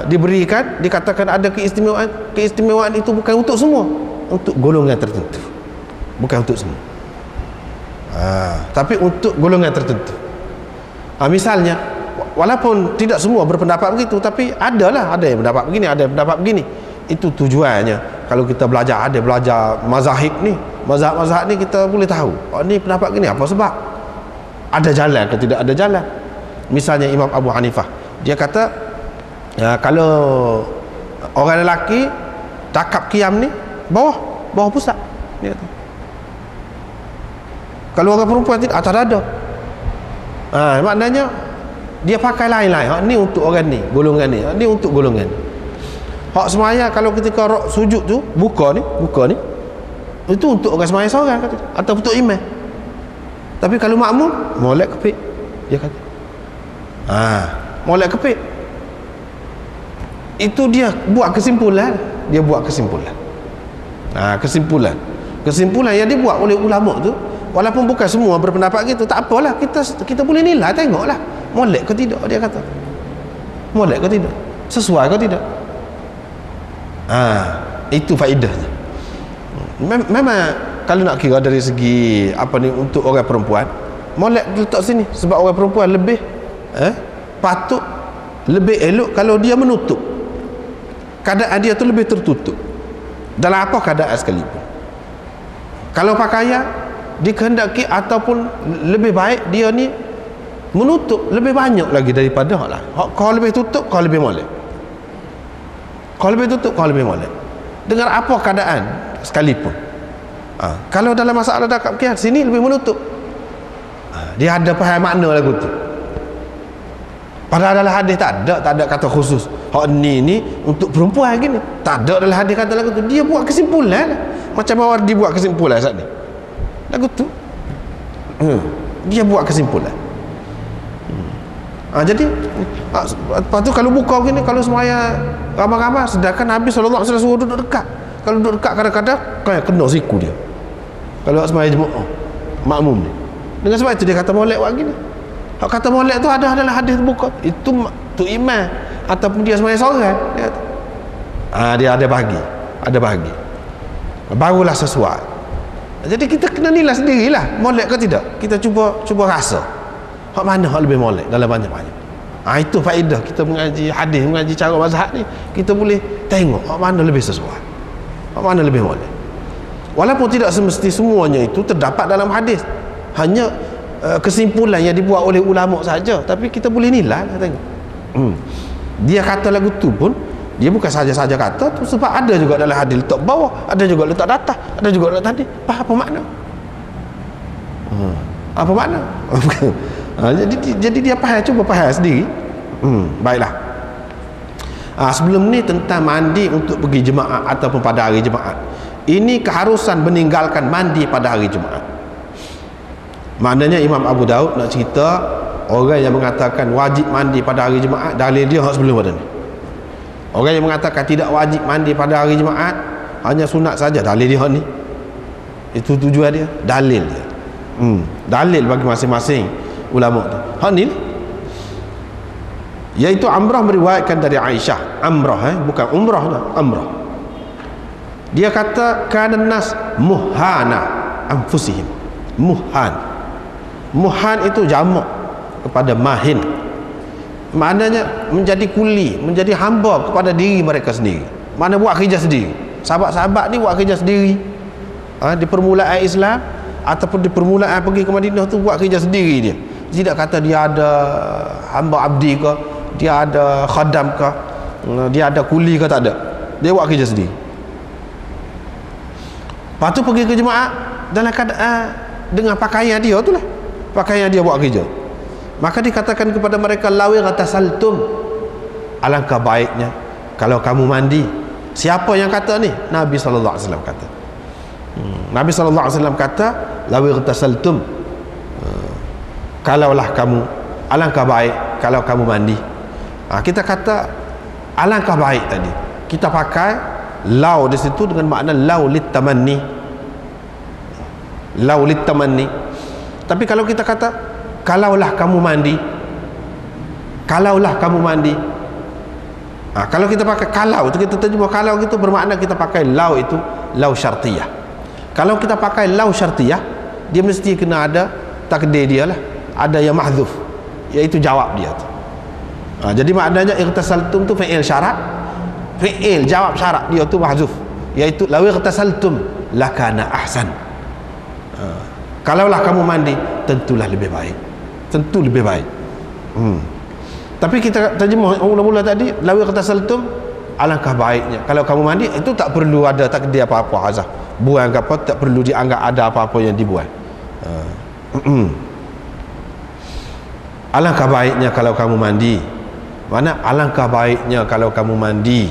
diberikan, dikatakan ada keistimewaan itu bukan untuk semua, untuk golongan tertentu, bukan untuk semua, tapi untuk golongan tertentu. Misalnya, walaupun tidak semua berpendapat begitu, tapi ada yang pendapat begini, ada yang pendapat begini. Itu tujuannya. Kalau kita belajar mazhab ni, mazhab ni kita boleh tahu, ni pendapat gini apa sebab, ada jalan ke tidak ada jalan. Misalnya Imam Abu Hanifah, dia kata kalau orang lelaki cakap qiyam ni bawah pusat, dia kata. Kalau orang perempuan tidak, atas dada. Maknanya dia pakai lain-lain. Ni untuk orang ni, golongan ni, ni untuk golongan ni. Hak semaya kalau ketika sujud tu buka ni itu untuk orang semaya seorang kata, atau untuk imam. Tapi kalau makmum molek kepit, dia kata molek kepit. Itu dia buat kesimpulan, kesimpulan yang dibuat oleh ulama tu, walaupun bukan semua berpendapat gitu, tak apalah, kita boleh nilai, tengoklah molek ke tidak, dia kata molek ke tidak, sesuai ke tidak. Itu faedahnya. Memang kalau nak kira dari segi apa ni, untuk orang perempuan molek letak sini sebab orang perempuan lebih patut, lebih elok kalau dia menutup, keadaan dia tu lebih tertutup dalam apa keadaan sekalipun. Kalau pakaian dikehendaki ataupun lebih baik dia ni menutup lebih banyak lagi daripada hak lain. Kau lebih tutup, kau lebih molek. Kau lebih tutup, kau lebih molek. Dengan apa keadaan sekalipun. Kalau dalam masalah dakap kian, sini lebih menutup. Dia ada faham makna lagu tu. Padahal dalam hadis tak ada kata khusus hak ni untuk perempuan gini. Tak ada dalam hadis kata lagu tu. Dia buat kesimpulan lah. Macam Mawardi buat kesimpulan saat ni. Lagu tu. Dia buat kesimpulan. Jadi lepas tu kalau buka begini, kalau semuanya ramai-ramai, sedangkan Nabi SAW suruh duduk dekat. Kalau duduk dekat kadang-kadang kena siku dia kalau semuanya jemaah makmum ni. Dengan sebab itu dia kata molek buat gini. Hak kata molek tu ada dalam hadis buka, itu tu imam ataupun dia semuanya seorang, dia kata dia ada bahagi barulah sesuai. Jadi kita kena nilai sendirilah molek ke tidak. Kita cuba rasa hak mana hak lebih molek dalam banyak-banyak. Itu faedah kita mengaji hadis, mengaji cara mazhab ni. Kita boleh tengok hak mana lebih sesuai, hak mana lebih molek. Walaupun tidak semesti semuanya itu terdapat dalam hadis, hanya kesimpulan yang dibuat oleh ulama saja, tapi kita boleh nilai lah, tengok. Dia kata lagu tu pun dia bukan saja-saja kata tu, sebab ada juga dalam hadis letak bawah, ada juga letak atas, ada juga letak tadi. Apa makna? Apa makna? Jadi dia faham, cuba faham sendiri. Baiklah. Sebelum ni tentang mandi untuk pergi jemaah ataupun pada hari Jumaat. Ini keharusan meninggalkan mandi pada hari Jumaat. Maknanya Imam Abu Daud nak cerita orang yang mengatakan wajib mandi pada hari Jumaat, dalil dia hak sebelum pada ni. Orang yang mengatakan tidak wajib mandi pada hari Jumaat, hanya sunat saja, dalil dia hak ni. Itu tujuan dia, dalil dia. Dalil bagi masing-masing ulama tu. Hak ni iaitu Amrah meriwayatkan dari Aisyah. Amrah bukan umrah dah, Amrah. Dia kata kana nas muhana anfusihim. Muhan itu jamak kepada mahin. Maknanya menjadi kuli, menjadi hamba kepada diri mereka sendiri. Mana buat kerja sendiri. Sahabat-sahabat ni buat kerja sendiri. Di permulaan Islam ataupun di permulaan pergi ke Madinah tu buat kerja sendiri dia. Tidak kata dia ada hamba abdi ke, dia ada khadam ke, dia ada kuli ke, tak ada. Dia buat kerja sendiri. Lepas tu pergi ke jemaah dalam keadaan dengan pakaian dia tu lah. Pakaian dia buat kerja. Maka dikatakan kepada mereka, lawi ghatasaltum, alangkah baiknya kalau kamu mandi. Siapa yang kata ni? Nabi SAW kata. Nabi SAW kata, lawi ghatasaltum, kalaulah kamu, alangkah baik kalau kamu mandi. Kita kata alangkah baik tadi, kita pakai lau di situ dengan makna lau litamanni. Lau litamanni. Tapi kalau kita kata kalaulah kamu mandi, kalaulah kamu mandi, kalau kita pakai kalau itu, kita terjemah kalau itu bermakna kita pakai lau, itu lau syartiyah. Kalau kita pakai lau syartiyah, dia mesti kena ada takdir dia lah, ada yang mahdzuf, iaitu jawab dia tu. Jadi maknanya ightasaltum tu fi'il syarat, fi'il jawab syarat dia tu mahdzuf, iaitu law ightasaltum lakana ahsan. Kalaulah kamu mandi, tentulah lebih baik, tentu lebih baik. Tapi kita terjemah mula-mula tadi, law ightasaltum, alangkah baiknya kalau kamu mandi. Itu tak perlu ada takdir apa-apa, azah buang apa, tak perlu dianggap ada apa-apa yang dibuang. Alangkah baiknya kalau kamu mandi. Mana alangkah baiknya kalau kamu mandi.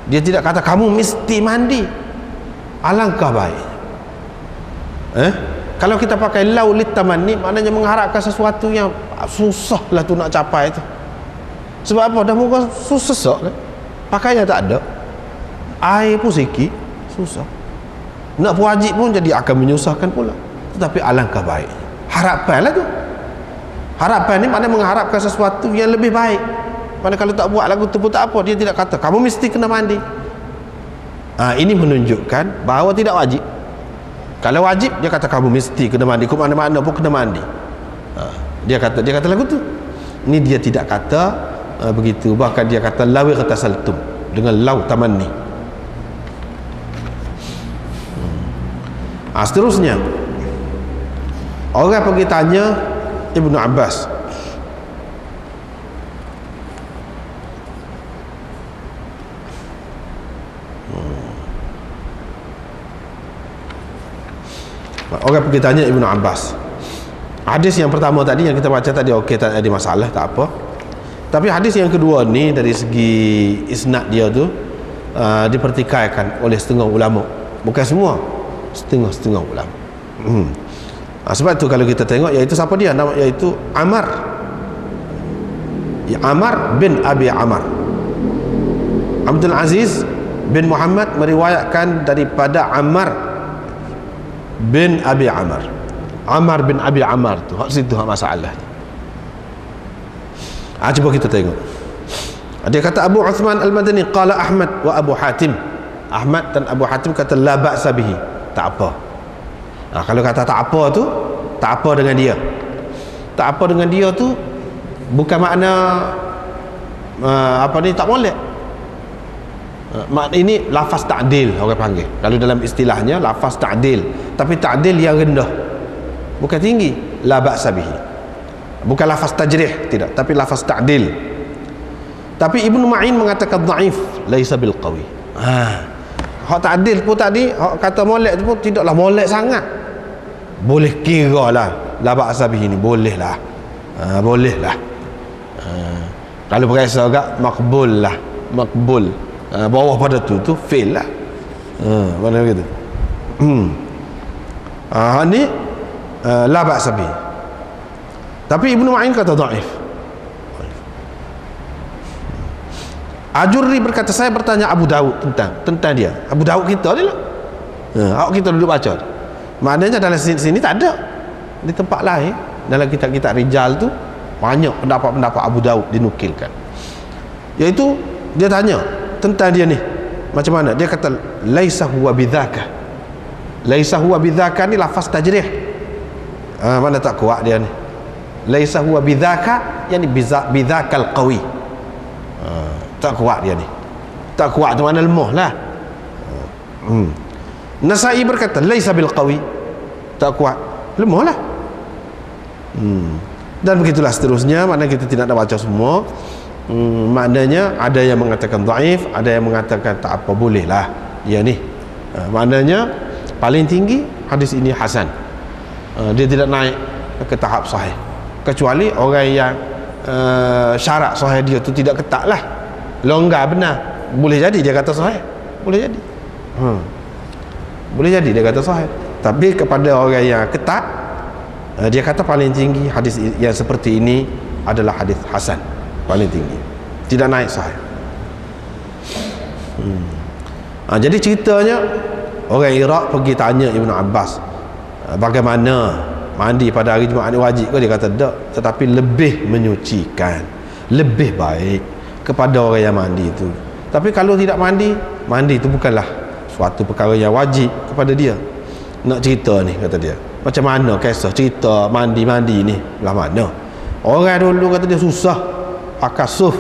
Dia tidak kata kamu mesti mandi. Alangkah baik. Kalau kita pakai lau litamanni, maknanya mengharapkan sesuatu yang susah lah tu nak capai tu. Sebab apa? Dah muka susah kan? Pakaian tak ada, air pun sikit, susah. Nak wajib pun jadi akan menyusahkan pula. Tetapi alangkah baik, harapan lah tu. Harapan ni maknanya mengharapkan sesuatu yang lebih baik. Mana kalau tak buat lagu tu pun tak apa. Dia tidak kata kamu mesti kena mandi. Ini menunjukkan bahawa tidak wajib. Kalau wajib, dia kata kamu mesti kena mandi, ke mana-mana pun kena mandi. Dia kata lagu tu. Ini dia tidak kata begitu. Bahkan dia kata lawi ghatasaltum, dengan lau tamanni. Seterusnya, orang pergi tanya Ibnu Abbas, orang pergi tanya Ibnu Abbas. Hadis yang pertama tadi yang kita baca tadi okey, tak ada masalah, tak apa. Tapi hadis yang kedua ni dari segi isnad dia tu dipertikaikan oleh setengah ulama. Bukan semua, setengah-setengah ulama. Sebab tu kalau kita tengok, iaitu siapa dia? Nama iaitu Amar. Amar bin Abi Amar. Abdul Aziz bin Muhammad meriwayatkan daripada Ammar bin Abi Amar. Ammar bin Abi Amar tu hak situ hak masalah. Cuba kita tengok. Dia kata Abu Uthman Al-Madani qala Ahmad wa Abu Hatim. Ahmad dan Abu Hatim kata la ba'sa bihi, tak apa. Kalau kata tak apa tu, tak apa dengan dia. Tak apa dengan dia tu bukan makna tak molek. Ini lafaz ta'dil orang panggil. Kalau dalam istilahnya lafaz ta'dil, tapi ta'dil yang rendah, bukan tinggi. La ba'sa bihi, bukan lafaz tajrih, tidak, tapi lafaz ta'dil. Tapi Ibnu Ma'in mengatakan dhaif, laisa bil qawi. Hak ta'dil pun tadi, hak kata molek tu pun tidaklah molek sangat. Boleh kira lah la ba'sa bihi ni, boleh lah. Boleh lah. Kalau periksa agak makbul lah, makbul. Bawah pada tu fail lah. Mana begitu. Ni la ba'sa bi. Tapi Ibnu Ma'in kata dhaif. Ajurri berkata, saya bertanya Abu Daud tentang dia. Abu Daud kita ni lah. Awak kita duduk baca. Maknanya dalam sini tak ada. Di tempat lain dalam kitab-kitab rijal tu banyak pendapat-pendapat Abu Daud dinukilkan. Iaitu dia tanya tentang dia ni macam mana. Dia kata laisa huwa bidzaka. Laisa huwa bidzaka ni lafaz tajrih. Mana tak kuat dia ni. Laisa huwa bidzaka yani bidzakal qawi. Tak kuat dia ni. Tak kuat tu mana lemah lah. Nasai berkata laisa bil qawi. Tak kuat, lemah lah. Dan begitulah seterusnya. Maknanya kita tidak nak baca semua. Maknanya ada yang mengatakan dhaif, ada yang mengatakan tak apa, boleh lah dia ni. Maknanya paling tinggi hadis ini hasan. Dia tidak naik ke tahap sahih, kecuali orang yang syarat sahih dia tu tidak ketat lah, longgar benar. Boleh jadi dia kata sahih, boleh jadi. Boleh jadi dia kata sahih. Tapi kepada orang yang ketat, dia kata paling tinggi hadis yang seperti ini adalah hadis hasan, paling tinggi, tidak naik sahih. Jadi ceritanya orang Iraq pergi tanya Ibnu Abbas, bagaimana mandi pada hari Jumaat ni wajib ke? Dia kata tak, tetapi lebih menyucikan, lebih baik kepada orang yang mandi itu. Tapi kalau tidak mandi itu bukanlah suatu perkara yang wajib kepada dia. Nak cerita ni, kata dia, macam mana kisah cerita mandi ni belah mana? Orang dulu kata dia susah pakai suf,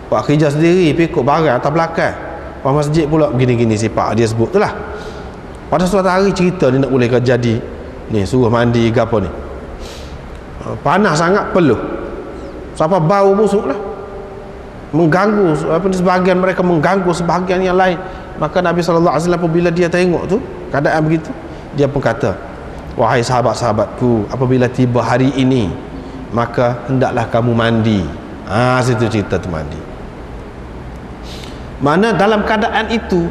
buat kerja sendiri, pikuk barang atas belakang, Pak masjid pula begini-gini sifat dia sebut tu lah. Pada suatu hari cerita ni nak boleh jadi ni, suruh mandi ke apa ni, panas sangat peluh, sampai bau busuk lah, mengganggu sebahagian mereka, mengganggu sebahagian yang lain. Maka Nabi SAW apabila dia tengok tu keadaan begitu, dia pun kata, wahai sahabat-sahabatku, apabila tiba hari ini maka hendaklah kamu mandi. Situ cerita tu mandi. Mana dalam keadaan itu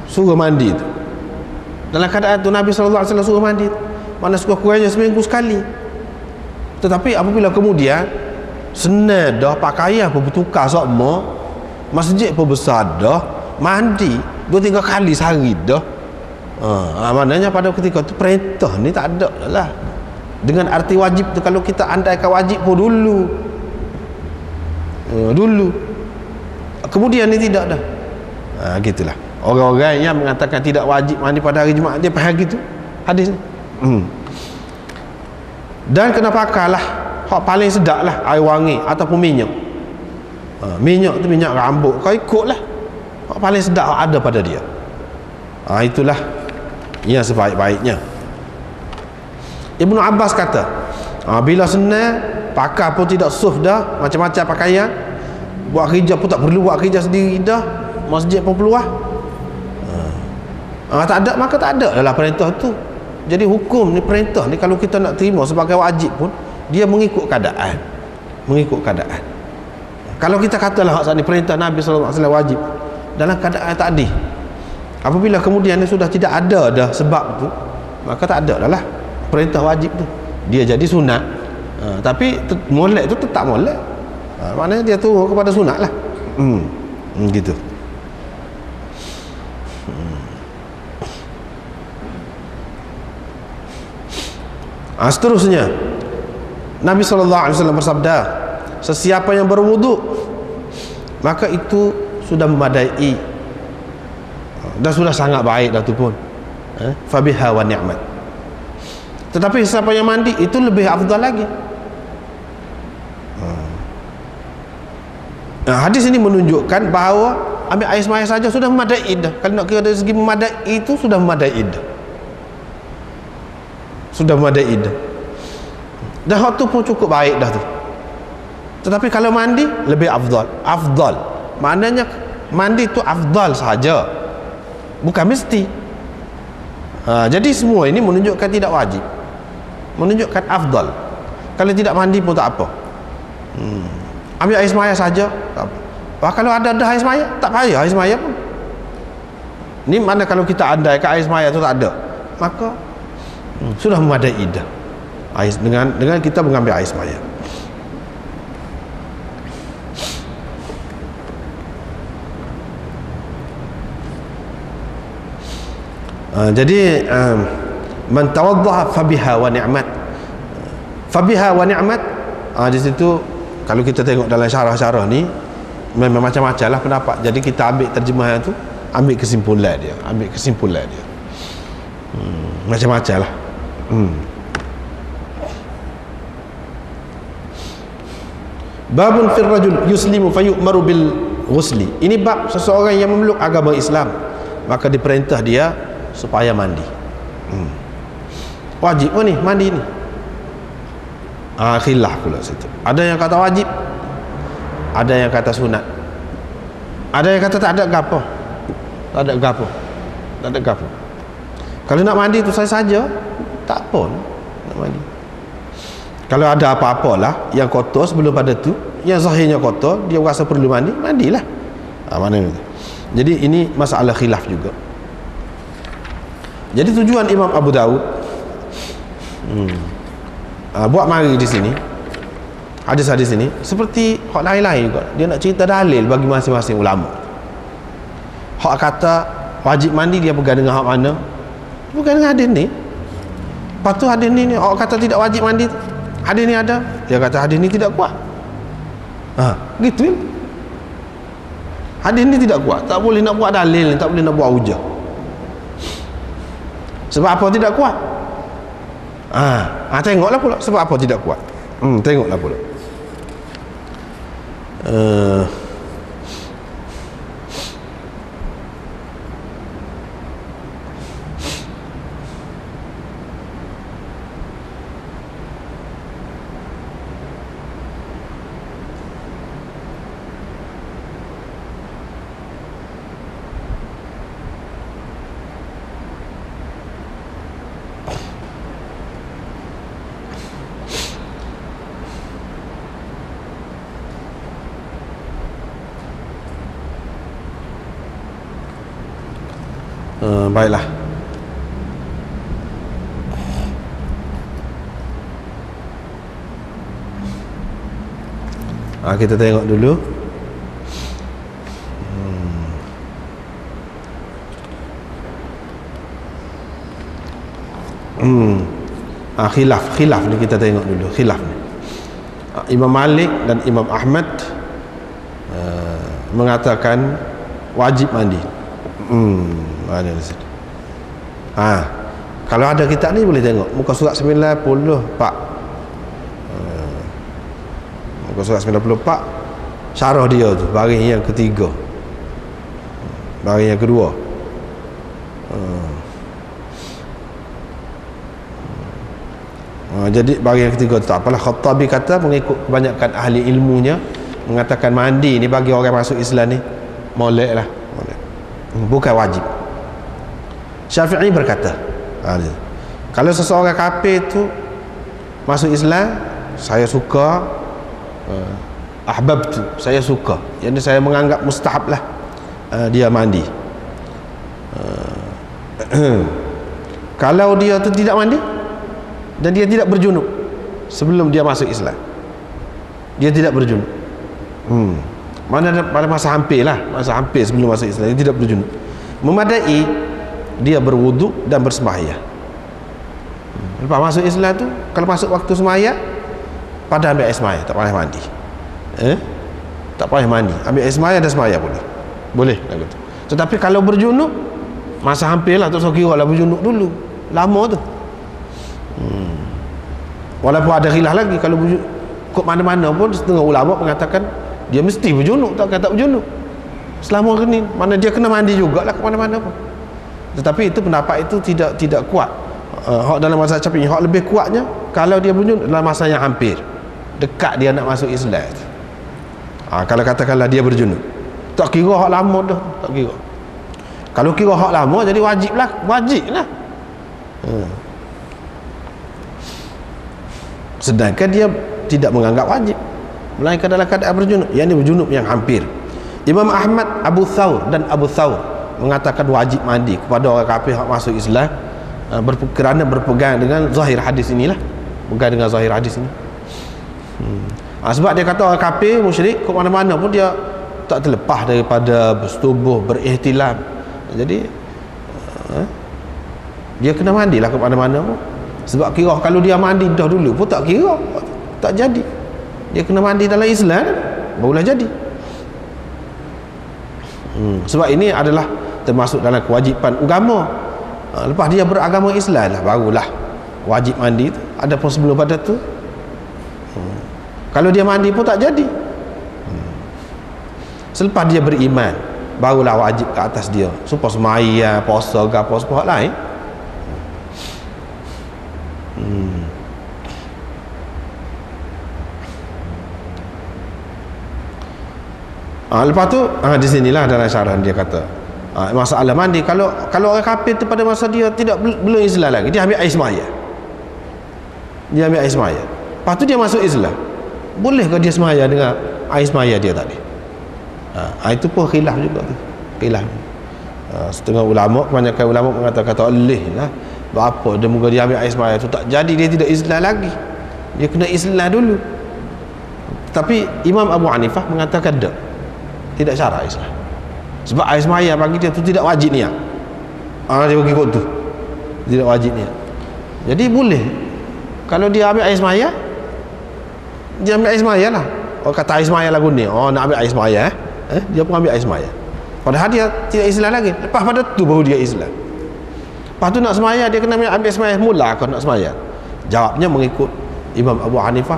suruh mandi tu, dalam keadaan tu Nabi SAW suruh mandi, mana sekurang-kurangnya seminggu sekali. Tetapi apabila kemudian senang dah, pakaian pun bertukar semua, masjid pun besar dah, mandi 2-3 kali sehari dah, maknanya pada ketika tu perintah ni tak ada lah. Dengan arti wajib tu, kalau kita andaikan wajib pun dulu kemudian ni tidak dah. Gitulah orang-orang yang mengatakan tidak wajib mandi pada hari Jumaat, dia faham gitu hadis ni. Dan kena pakailah hak paling sedap lah, air wangi ataupun minyak. Minyak tu minyak rambut, kau ikutlah hak paling sedap ada pada dia. Itulah yang sebaik-baiknya. Ibnu Abbas kata, bila senang pakai pun tidak suf dah, macam-macam pakaian, buat kerja pun tak perlu buat kerja sendiri dah, masjid pun peluah, tak ada, maka tak ada dalam perintah tu. Jadi hukum ni, perintah ni kalau kita nak terima sebagai wajib pun, dia mengikut keadaan. Kalau kita katalah hak ni perintah Nabi SAW wajib, dalam keadaan tadi, apabila kemudian ni sudah tidak ada dah sebab tu, maka tak ada lah perintah wajib tu, dia jadi sunat. Tapi molek tu tetap molek, maknanya dia turun kepada sunat lah. Gitu. Seterusnya Nabi SAW bersabda, sesiapa yang berwuduk maka itu sudah memadai dan sudah sangat baik dah tu pun, fabiha wa ni'mat. Tetapi siapa yang mandi itu lebih afdal lagi. Hadis ini menunjukkan bahawa ambil air semaya saja sudah memadai dah. Kalau nak kira dari segi memadai itu sudah memadai dah. Sudah memadai dah. Dan hak tu pun cukup baik dah tu. Tetapi kalau mandi lebih afdal. Afdal maknanya mandi tu afdal saja, bukan mesti. Jadi semua ini menunjukkan tidak wajib, menunjukkan afdal. Kalau tidak mandi pun tak apa. ambil air semaya saja, tak apa. Kalau ada air semaya, tak payah air semaya pun. Ni mana kalau kita andaikan air semaya tu tak ada, maka sudah memadai dah dengan kita mengambil air semaya. Jadi man tawaddaha fabiha wa ni'mat. Fabiha wa ni'mat, di situ kalau kita tengok dalam syarah-syarah ni memang macam-macam lah pendapat. Jadi kita ambil terjemahan tu, ambil kesimpulan dia, macam-macam lah. Babun fil rajul yuslimu fayu'maru bil ghusli. Ini bab seseorang yang memeluk agama Islam, maka diperintah dia supaya mandi. Wajib ni mandi ni. Khilaf pula situ. Ada yang kata wajib, ada yang kata sunat, ada yang kata tak ada gapo. Kalau nak mandi tu saja, tak apa nak mandi. Kalau ada apa-apalah yang kotor sebelum pada tu, yang zahirnya kotor, dia rasa perlu mandi, mandilah. Mana ni? Jadi ini masalah khilaf juga. Jadi tujuan Imam Abu Daud buat mari di sini hadis-hadis ini seperti hak lain-lain juga, dia nak cerita dalil bagi masing-masing ulama. Hak kata wajib mandi dia pegang dengan hak mana? Bukan dengan hadis ni. Lepas tu hadis ni hak kata tidak wajib mandi, hadis ni ada, dia kata hadis ni tidak kuat. Gitu ya. Hadis ni tidak kuat, tak boleh nak buat dalil, tak boleh nak buat hujah. Sebab apa tidak kuat? Tengoklah pula sebab apa tidak kuat. Tengoklah pula. Baiklah. Kita tengok dulu. Khilaf ni kita tengok dulu. Khilaf ni Imam Malik dan Imam Ahmad mengatakan wajib mandi. Ada di situ. Kalau ada kitab ni boleh tengok muka surat 94. Muka surat 94 syarah dia tu, baris yang ketiga, baris yang kedua. Jadi baris yang ketiga tu tak apalah. Khattabi kata mengikut kebanyakan ahli ilmunya mengatakan mandi ni bagi orang masuk Islam ni molek lah, bukan wajib. Syafi'i berkata kalau seseorang kafir tu masuk Islam, saya suka, ahbab tu saya suka, jadi saya menganggap mustahab lah dia mandi. Kalau dia tu tidak mandi dan dia tidak berjunub sebelum dia masuk Islam, dia tidak berjunub, pada masa hampir sebelum masuk Islam dia tidak berjunub, memadai dia berwuduk dan bersembahyang. Lepas masuk Islam tu, kalau masuk waktu sembahyang pada ambil air sembahyang, tak payah mandi. Tak payah mandi, ambil air sembahyang dan sembahyang boleh gitu. Tetapi kalau berjunub masa hampir lah, tak usah kira lah berjunub dulu, lama tu. Walaupun ada khilaf lagi, kalau berjunub kok mana-mana pun setengah ulama mengatakan dia mesti berjunub, tak kata berjunub selama ni, mana dia kena mandi jugalah ke mana-mana pun. Tetapi itu pendapat itu tidak kuat. Hak dalam masa Syafi'i, hak lebih kuatnya kalau dia berjunub dalam masa yang hampir dekat dia nak masuk Islam. Kalau katakanlah dia berjunub, tak kira hak lama dah, tak kira. Kalau kira hak lama jadi wajib lah. Sedangkan dia tidak menganggap wajib. melainkan dalam keadaan berjunub. Yang ini berjunub yang hampir. Imam Ahmad, Abu Thawr dan Abu Thawr mengatakan wajib mandi kepada orang kafir yang masuk Islam, kerana berpegang dengan zahir hadis inilah, berpegang dengan zahir hadis ini. Sebab dia kata orang kafir musyrik ke mana-mana pun dia tak terlepas daripada bersetubuh, berihtilam. Jadi dia kena mandilah ke mana-mana pun. Sebab kira kalau dia mandi dah dulu pun tak kira, tak jadi. Dia kena mandi dalam Islam barulah jadi. Sebab ini adalah termasuk dalam kewajipan agama. Lepas dia beragama Islam lah barulah wajib mandi tu. Adapun sebelum pada tu kalau dia mandi pun tak jadi. Selepas dia beriman barulah wajib ke atas dia supaya semaya, puasa ke apa sebab lain. Lepas tu di sinilah dalam syarah dia kata masalah mandi, kalau orang kafir tu pada masa dia tidak belum Islam lagi, dia ambil air semaya, dia ambil air semaya, lepas tu dia masuk Islam, bolehkah dia semaya dengan air semaya dia tadi? Itu pun khilaf juga tu, khilaf. Setengah ulama, kebanyakan ulama mengatakan tak boleh lah. Apa dia muka dia ambil air semaya tu tak jadi, dia tidak Islam lagi, dia kena Islam dulu. Tapi Imam Abu Hanifah mengatakan tidak syarat Islam, sebab air semaya bagi dia tu tidak wajib niat. Dia bagi kot tu tidak wajib niat. Jadi boleh kalau dia ambil air semaya, dia ambil air semaya lah. Orang kata air semaya lagu ni, nak ambil air semaya dia pun ambil air semaya, padahal dia tidak Islam lagi. Lepas pada tu baru dia Islam. Lepas tu nak semaya, dia kena ambil semaya mula kau nak semaya. Jawabnya mengikut Imam Abu Hanifah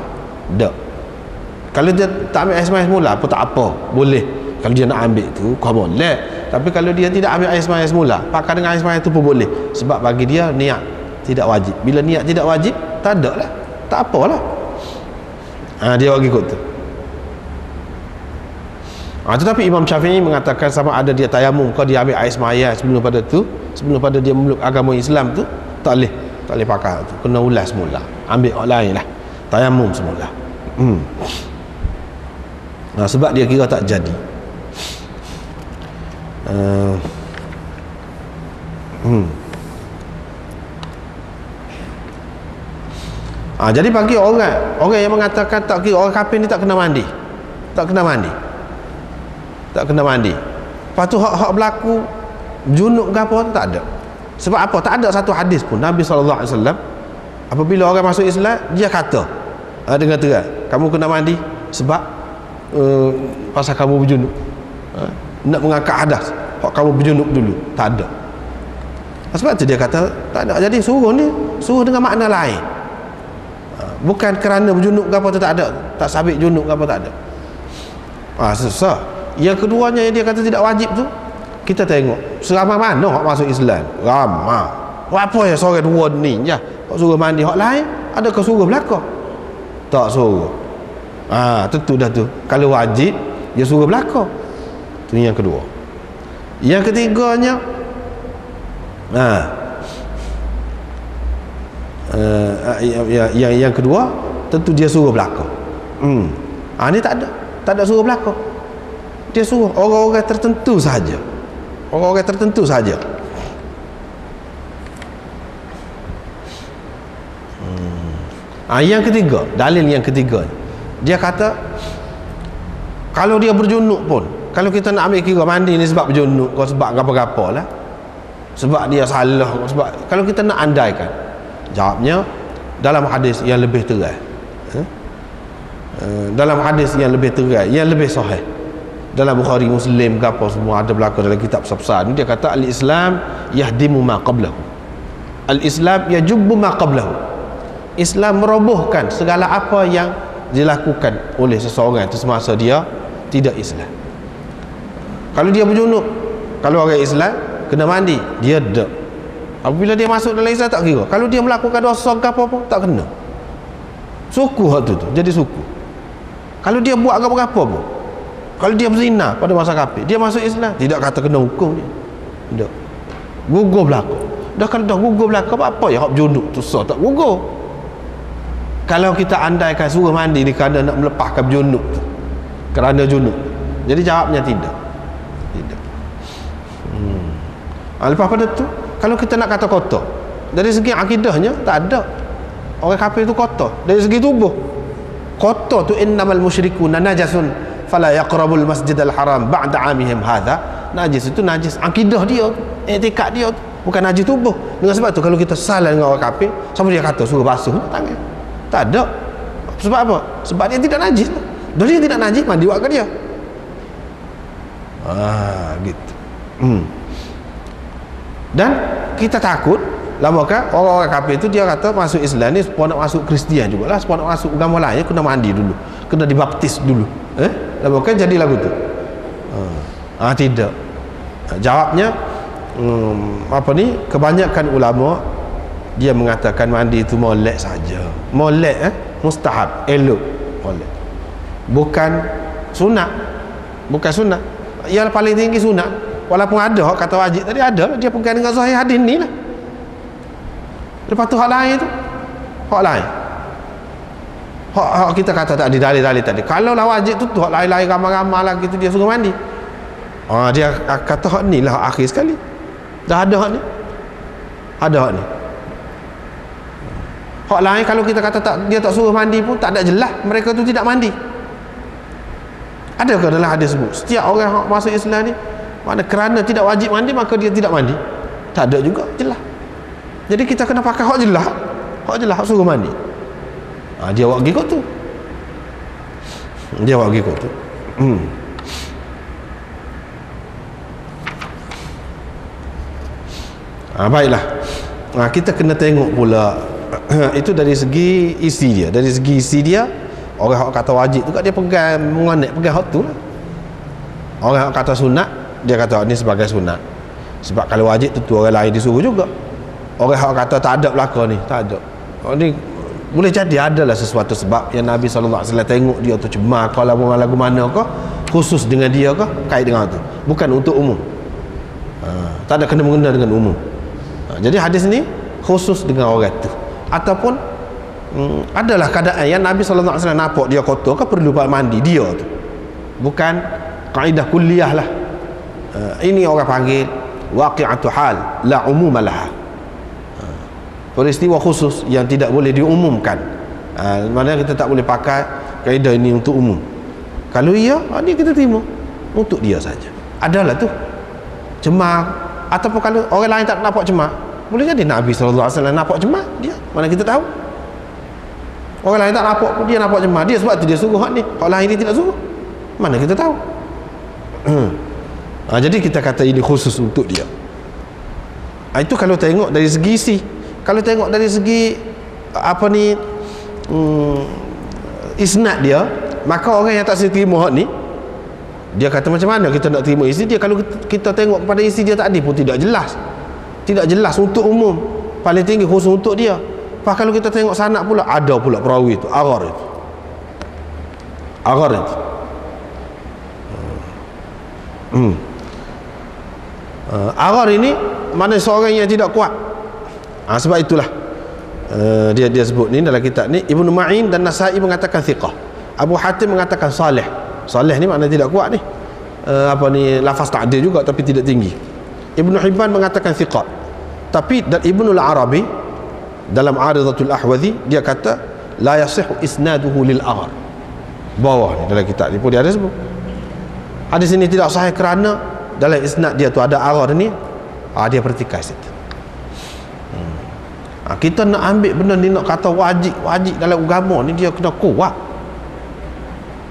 kalau dia tak ambil air semaya semula pun tak apa, boleh. Kalau dia nak ambil tu kau boleh. Tapi kalau dia tidak ambil air semaya semula, pakai dengan air semaya tu pun boleh. Sebab bagi dia niat tidak wajib. Bila niat tidak wajib, tak ada lah, tak apalah. Dia bagi kot tu. Tetapi Imam Syafi'i mengatakan sama ada dia tayamum kau dia ambil air semaya sebelum pada dia memeluk agama Islam tu, tak boleh pakai tu, kena ulas semula, ambil orang lain lah, tayamum semula. Sebab dia kira tak jadi. Jadi bagi orang yang mengatakan tak kira orang kafir ni tak kena mandi, lepas tu hak berlaku junub ke apa tak ada. Sebab apa? Tak ada satu hadis pun Nabi SAW apabila orang masuk Islam dia kata dengan terang kamu kena mandi sebab pasal kamu berjunub, nak mengangkat hadas hak kamu berjunub dulu, tak ada. Sebab tu dia kata tak ada. Jadi suruh dengan makna lain, bukan kerana berjunub ke apa tu, tak ada, tak sabit junub ke apa, tak ada. Susah. Yang keduanya yang dia kata tidak wajib tu, kita tengok seramai mana hak masuk Islam, ramai. Apa ya seorang dua ni je hak suruh mandi, hak lain adakah suruh belakang? Tak suruh. Tentu dah tu, kalau wajib dia suruh belakang. Tu yang kedua. Yang ketiganya yang kedua tentu dia suruh belakang. Ni tak ada suruh belakang. Dia suruh orang-orang tertentu saja. Yang ketiga, dalil yang ketiga, dia kata kalau dia berjunub pun, kalau kita nak ambil kira mandi ni sebab berjunub, sebab apa-apa lah, sebab dia salah, sebab kalau kita nak andaikan, jawabnya dalam hadis yang lebih terang, yang lebih sahih dalam Bukhari, Muslim ke apa semua ada berlaku dalam kitab besar ni, dia kata al-Islam yahdimu ma qablahu, al-Islam yajubbu ma qablahu. Islam merobohkan segala apa yang dilakukan oleh seseorang itu semasa dia tidak Islam. Kalau dia berjunub, kalau orang Islam kena mandi, dia tak. Apabila dia masuk dalam Islam tak kira. Kalau dia melakukan dosa ke apa-apa tak kena. Suku hak tu jadi suku. Kalau dia buat apa-apa pun, kalau dia berzina pada masa kafir, dia masuk Islam, tidak kata kena hukum dia. Tak. Gugur belaka. Dah kalau dah gugur belaka, apa ya hak junub tu sah tak gugur. Kalau kita andaikan suruh mandi ni kerana nak melepaskan junub tu, kerana junub, jadi jawabnya tidak. Lepas pada tu, kalau kita nak kata kotor, dari segi akidahnya tak ada orang kafir itu kotor. Dari segi tubuh kotor tu, innamal musyrikuna najasun fala yaqrabul masjidal haram ba'da 'amihim hadha. Najis itu najis akidah dia, etikad dia, bukan najis tubuh. Dengan sebab tu kalau kita salah dengan orang kafir, siapa dia kata suruh basuh tangan? Tak ada. Sebab apa? Sebab dia tidak najis. Dia tidak najis, mandi buat ke dia. Gitu. Dan kita takut lamakan orang-orang kafir itu dia kata masuk Islam ni supaya nak masuk Kristian jugalah, supaya nak masuk agama lain kena mandi dulu, kena dibaptis dulu. Lamakan jadi lagu tu. Tidak. Jawabnya apa ni, kebanyakan ulama dia mengatakan mandi itu molek saja. Molek mustahab, elok, molek. Bukan sunat. Bukan sunat. Yang paling tinggi sunat. Walaupun ada hak kata wajib tadi, ada dia pegang dengan zahir hadis ni lah. Lepas tu hak lain tu, hak lain, hak kita kata tak ada dalil-dalil tadi. Kalau lah wajib tu hak lain-lain ramai-ramai lah gitu dia suruh mandi. Dia kata hak ni lah hak akhir sekali. Dah ada hak ni, ada hak ni. Hak lain kalau kita kata tak, dia tak suruh mandi pun tak ada jelas mereka tu tidak mandi. Adakah dalam hadis sebut setiap orang yang masuk Islam ni mana kerana tidak wajib mandi maka dia tidak mandi? Tak ada juga jelas. Jadi kita kena pakai hak jelas, hak jelas, hak suruh mandi. Dia buat gigit tu, dia buat gigit tu. Baiklah, kita kena tengok pula itu dari segi isi dia. Dari segi isi dia, orang yang kata wajib tu dia pegang menganek, pegang hak tu lah. Orang yang kata sunat, dia kata ni sebagai sunat. Sebab kalau wajib tu orang lain disuruh juga. Orang yang kata tak ada belaka ni, tak ada. Ni boleh jadi adalah sesuatu sebab yang Nabi SAW tengok dia tu cemar kalau lagu mana kah, khusus dengan dia kah, kait dengan tu, bukan untuk umum. Tak ada kena-mengena dengan umum. Jadi hadis ni khusus dengan orang tu. Ataupun adalah keadaan yang Nabi SAW nampak dia kotor ke perlu buat mandi dia tu, bukan kaedah kuliah lah. Ini orang panggil waqi'atu hal la umumalah, peristiwa khusus yang tidak boleh diumumkan. Maknanya kita tak boleh pakai kaedah ini untuk umum. Kalau iya, ni kita terima untuk dia saja. Adalah tu cemar, ataupun kalau orang lain tak nampak cemar, boleh jadi Nabi SAW nampak cemar dia, mana kita tahu. Orang lain tak nampak, dia nampak cemar dia, sebab tu dia suruh hak ni, hak lain dia tidak suruh, mana kita tahu. Jadi kita kata ini khusus untuk dia. Itu kalau tengok dari segi isi. Kalau tengok dari segi apa ni, isnad dia, maka orang yang tak terima hak ni, dia kata macam mana kita nak terima isi dia kalau kita tengok kepada isi dia tadi pun tidak jelas. Tidak jelas untuk umum, paling tinggi khusus untuk dia. Pas kalau kita tengok sanad pula, ada pula perawi itu, aghar itu. Aghar itu. Aghar ini mana seorang yang tidak kuat. Sebab itulah dia sebut ni dalam kitab ni, Ibnu Ma'in dan Nasa'i mengatakan thiqah, Abu Hatim mengatakan salih. Salih ni makna tidak kuat ni. Lafaz ta'dil juga tapi tidak tinggi. Ibnu Hibban mengatakan thiqat. Tapi dan Ibnu Al-Arabi dalam Aridatul Ahwazi dia kata la yasihhu isnaduhu lil aghar. Bawah ni dalam kitab ni pun dia ada sebut. Hadis ini tidak sahih kerana dalam isnad dia tu ada aghar ni. Dia pertikai situ. Kita nak ambil benda ni, nak kata wajib dalam agama ni dia kena kuat.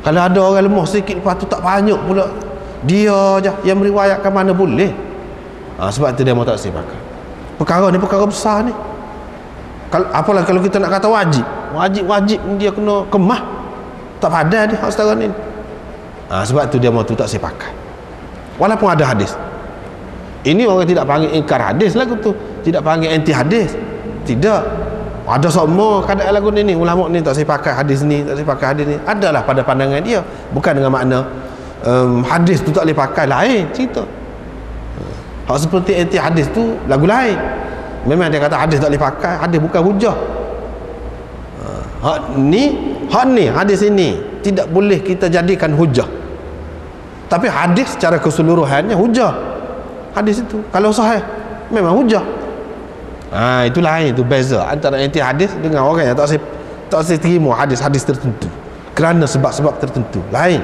Kalau ada orang lemah sikit lepas tu tak banyak pula dia je yang meriwayatkan, mana boleh. Sebab tu dia mau tak pakai. Perkara ni perkara besar ni. Apalagi kalau kita nak kata wajib dia kena kemah, tak padan dia hak setara ni. Sebab tu dia mau tu tak pakai. Walaupun ada hadis. Ini orang tidak panggil ingkar hadis lagu tu, tidak panggil anti hadis. Tidak. Ada semua keadaan lagu ni ulama ni tak pakai hadis ni, tak pakai hadis ni. Adalah pada pandangan dia, bukan dengan makna hadis tu tak boleh pakai, lain cerita. Hak seperti anti hadis tu lagu lain. Memang dia kata hadis tak boleh pakai, hadis bukan hujah. hak ni hadis ini tidak boleh kita jadikan hujah. Tapi hadis secara keseluruhannya hujah. Hadis itu kalau sahih memang hujah. Itu lain, itu beza antara anti hadis dengan orang yang tak saya terima hadis-hadis tertentu kerana sebab-sebab tertentu. Lain.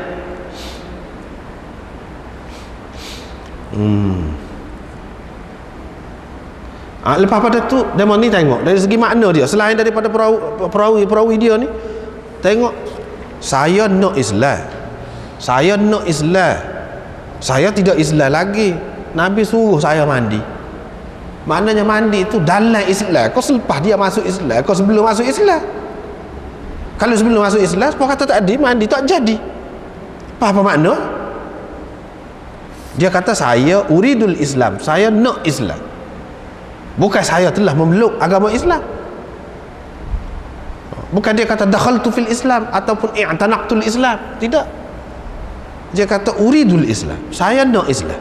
Lepas pada tu demo ni tengok dari segi makna dia, selain daripada perawi dia ni, tengok saya nak Islam, saya tidak Islam lagi, Nabi suruh saya mandi. Maknanya mandi itu dalam Islam. Kau selepas dia masuk Islam, kau sebelum masuk Islam. Kalau sebelum masuk Islam sebab kata tadi mandi tak jadi. Apa makna? Dia kata saya uridul Islam, saya nak Islam, bukan saya telah memeluk agama Islam. Bukan dia kata dakhaltu fil Islam ataupun i'tanaqtul Islam. Tidak. Dia kata uridul Islam, saya nak Islam,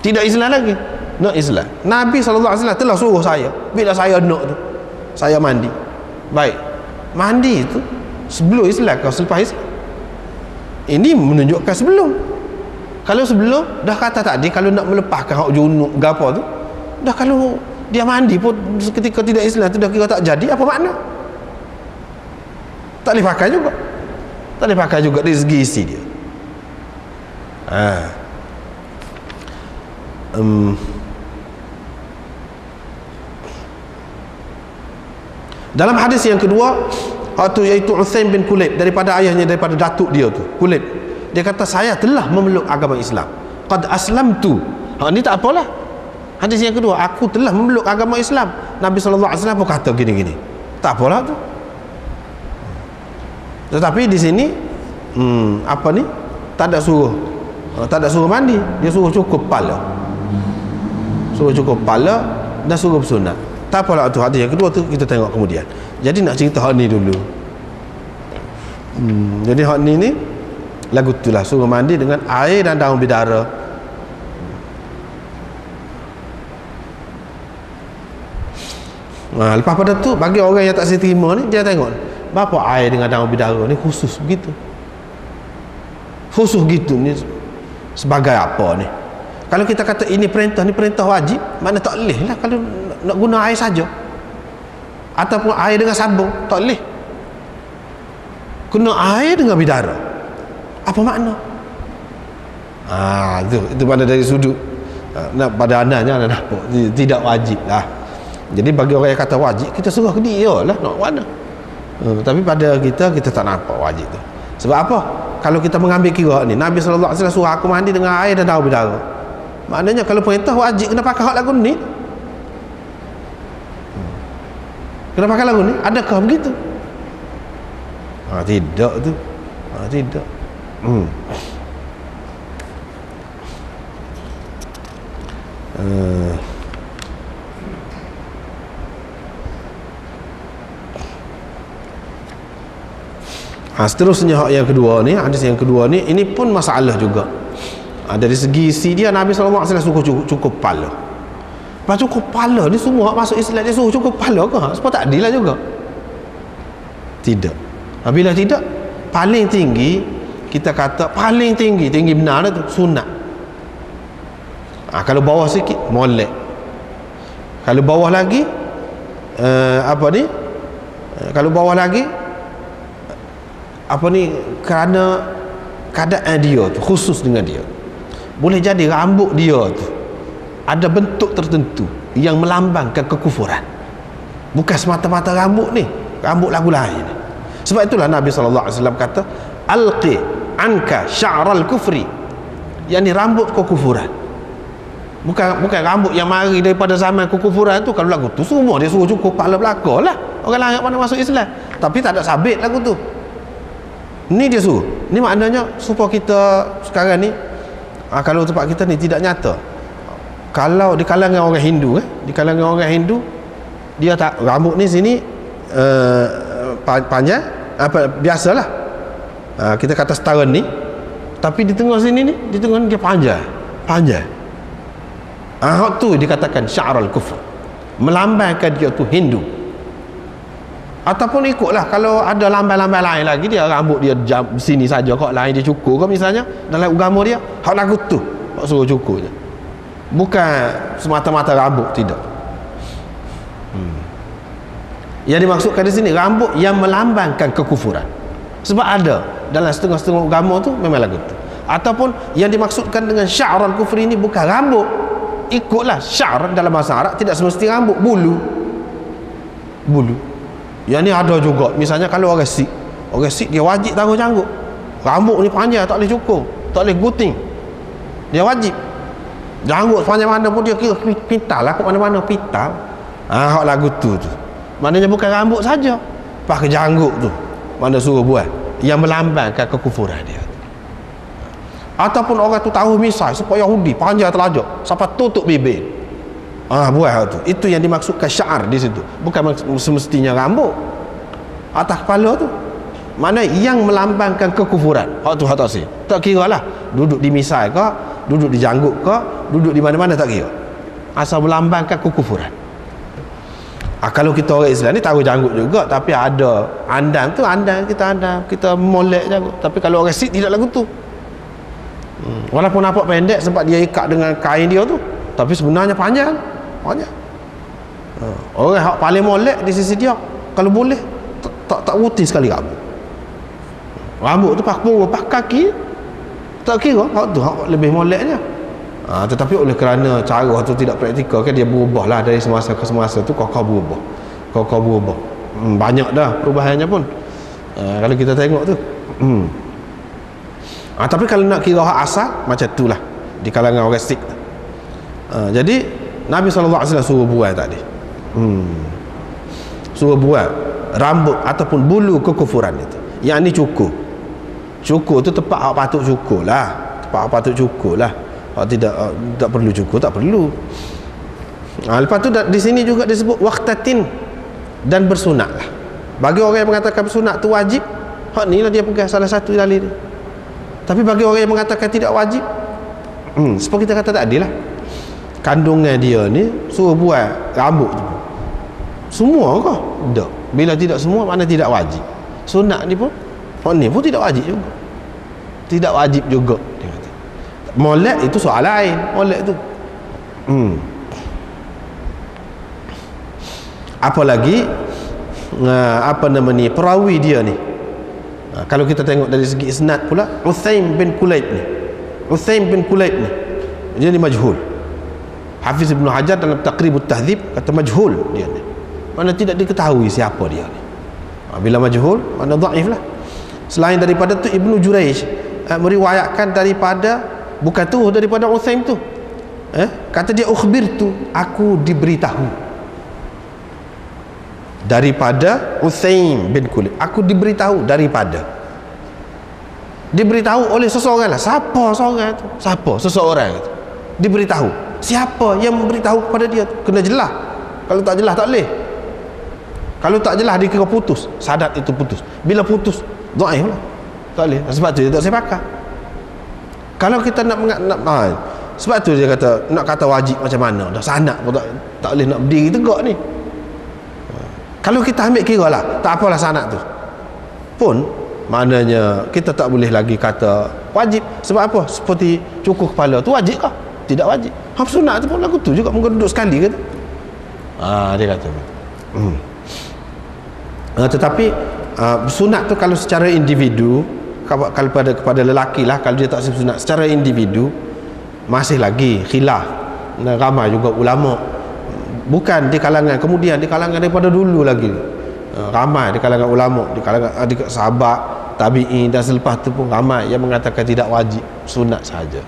tidak Islam lagi, nak Islam. Nabi SAW telah suruh saya, bila saya nak tu saya mandi. Baik, mandi itu sebelum Islam kau selepas Islam? Ini menunjukkan sebelum. Kalau sebelum dah kata tadi, kalau nak melepaskan hak junub gapo tu, dah kalau dia mandi pun ketika tidak Islam tu dah kira tak jadi, apa makna? Tak boleh pakai juga. Tak boleh pakai juga dari segi isi dia. Dalam hadis yang kedua, iaitu Usaim bin Kulayb, daripada ayahnya, daripada datuk dia tu, Kulayb, dia kata saya telah memeluk agama Islam, qad aslamtu. Ni tak apalah. Hadis yang kedua, aku telah memeluk agama Islam. Nabi SAW pun kata gini-gini, tak apalah tu. Tetapi di sini apa ni, tak ada suruh mandi, dia suruh cukup kepala, dan suruh bersunat. Tak apalah tu. Hadis yang kedua tu kita tengok kemudian. Jadi nak cerita hak ni dulu. Jadi hak ni lagu itulah, suruh mandi dengan air dan daun bidara. Lepas pada tu, bagi orang yang tak terima ni, dia tengok berapa air dengan daun bidara ni khusus begitu. Khusus gitu ni sebagai apa ni? Kalau kita kata ini perintah wajib, mana tak boleh lah kalau nak guna air saja, ataupun air dengan sabun, tak boleh. Kena air dengan bidara. Apa makna? Itu pada dari sudut pada ananya anda nampak tidak wajib lah. Jadi bagi orang yang kata wajib, kita suruh ke dia lah nak mana. Tapi pada kita tak nampak wajib tu. Sebab apa? Kalau kita mengambil kira ni, Nabi SAW suruh aku mandi dengan air dan daun bidara, maknanya kalau perintah wajib kena pakai hak lagu ni. Kena pakai lagu ni. Adakah begitu? Tidak tu. Tidak. Seterusnya hak yang kedua ni, hadis yang kedua ni, ini pun masalah juga. Dari segi isi dia, Nabi SAW suruh cukup kepala. Lepas cukup kepala ni semua hak masuk Islam dia suruh cukup kepala ke? Sebab tak adil lah juga. Tidak. Bila tidak, paling tinggi kita kata paling tinggi benar lah tu sunat. Kalau bawah sikit molek, kalau bawah lagi kalau bawah lagi kerana keadaan dia tu khusus dengan dia. Boleh jadi rambut dia tu ada bentuk tertentu yang melambangkan kekufuran, bukan semata-mata rambut ni, rambut lagu lain. Sebab itulah Nabi SAW kata alqi anka sya'ral kufri, yang ni rambut kekufuran. Bukan rambut yang mari daripada zaman kekufuran tu. Kalau lagu tu semua dia suruh cukup kepala belakang lah, orang lain mana masuk Islam, tapi tak ada sabit lagu tu. Ni dia suruh. Ni maknanya supaya kita sekarang ni, kalau tempat kita ni tidak nyata. Kalau di kalangan orang Hindu, dia tak, rambut ni sini panjang, biasalah, kita kata setara ni, tapi di tengah sini ni, di tengah ni dia panjang. Hak tu dikatakan sya'ral kufr, melambangkan dia tu Hindu. Ataupun ikutlah kalau ada lambai-lambai lain lagi, dia rambut dia jam sini saja, kok lain dia cukur ke misalnya dalam agama dia, hak lagu tu hak suruh cukur je, bukan semata-mata rambut, tidak. Yang dimaksudkan di sini rambut yang melambangkan kekufuran, sebab ada dalam setengah-setengah agama tu memang lagu tu. Ataupun yang dimaksudkan dengan sya'rul kufri ini bukan rambut, ikutlah sya'ar dalam bahasa Arab tidak semesti rambut, bulu. Yang ni ada juga, misalnya kalau orang Sikh dia wajib taruh janggut, rambut ni panjang tak boleh cukur, tak boleh gunting, dia wajib. Janggut panjang mana pun dia kira pintal lah, kat mana-mana pintal. Hak lagu tu maknanya bukan rambut saja, pakai janggut tu mana suruh buat yang melambangkan kekufuran dia. Ataupun orang tu tahu misai supaya Yahudi panjang telajak sampai tutup bibir, buat hal tu. Itu yang dimaksudkan syiar di situ, bukan semestinya rambut atas kepala tu, mana yang melambangkan kekufuran. Hak tu hak tak sih, tak kira lah duduk di misai ke, duduk di janggut ke, duduk di mana-mana, tak kira, asal melambangkan kekufuran. Kalau kita orang Islam ni taruh janggut juga, tapi ada andang tu, kita molek janggut. Tapi kalau orang Sikh tidak lagu tu, walaupun nampak pendek sebab dia ikat dengan kain dia tu, tapi sebenarnya panjang. Orang yang paling molek di sisi dia, kalau boleh tak putih sekali rambut tu pakai kaki, tak kira hak tu hak lebih moleknya. Tetapi oleh kerana cara tu tidak praktikal, kan dia berubah lah dari semasa ke semasa tu, kau berubah. Banyak dah perubahannya pun, kalau kita tengok tu. Tapi kalau nak kira hak asal, macam tu lah di kalangan orang Sikh. Jadi Nabi SAW suruh buat tadi, suruh buat rambut ataupun bulu kekufuran itu, yang ni cukur tu tepat hak patut cukur lah, tidak perlu cukur, tak perlu. Lepas tu di sini juga disebut waqtatin, dan bersunat lah. Bagi orang yang mengatakan bersunat tu wajib, hak ni lah dia pegang salah satu dalil ni. Tapi bagi orang yang mengatakan tidak wajib, seperti kita kata tadi lah, kandungan dia ni suruh buat rambut tu semua ke? Tak. Bila tidak semua, mana tidak wajib. Sunat ni pun, hak ni pun tidak wajib juga, dia kata. Molek itu soal lain, molek tu. Apalagi perawi dia ni, kalau kita tengok dari segi isnad pula, Uthaim bin Kulayb ni dia ni majhul. Hafiz Ibn Hajar dalam Taqribut Tahdzib kata majhul dia ni, mana tidak diketahui siapa dia ni. Bila majhul, mana dhaif lah. Selain daripada tu, Ibnu Jurayj meriwayatkan daripada Uthaim tu, kata dia ukhbirtu, aku diberitahu daripada Uthaim bin Kulayb, aku diberitahu oleh seseorang lah. Seseorang tu diberitahu. Siapa yang memberitahu kepada dia tu? Kena jelas. Kalau tak jelas tak boleh. Kalau tak jelas dikira putus, sadat itu putus. Bila putus, dhaif lah, tak boleh. Sebab tu dia tak saya pakai. Kalau kita nak sebab tu dia kata nak kata wajib macam mana, dah sanad pun tak boleh nak berdiri tegak ni. Kalau kita ambil kira lah, tak apalah sanad tu pun, maknanya kita tak boleh lagi kata wajib. Sebab apa? Seperti cukur kepala tu wajib kah? Tidak wajib. Hak sunat tu pun lagu tu juga, mungkin duduk sekali kata. Dia kata. Tetapi sunat tu kalau secara individu, kalau kepada lelaki lah, kalau dia tak sunat secara individu, masih lagi khilaf. Ramai juga ulama, bukan di kalangan, kemudian di kalangan daripada dulu lagi, ramai di kalangan ulama, di kalangan sahabat, tabi'in dan selepas tu pun ramai yang mengatakan tidak wajib, sunat saja,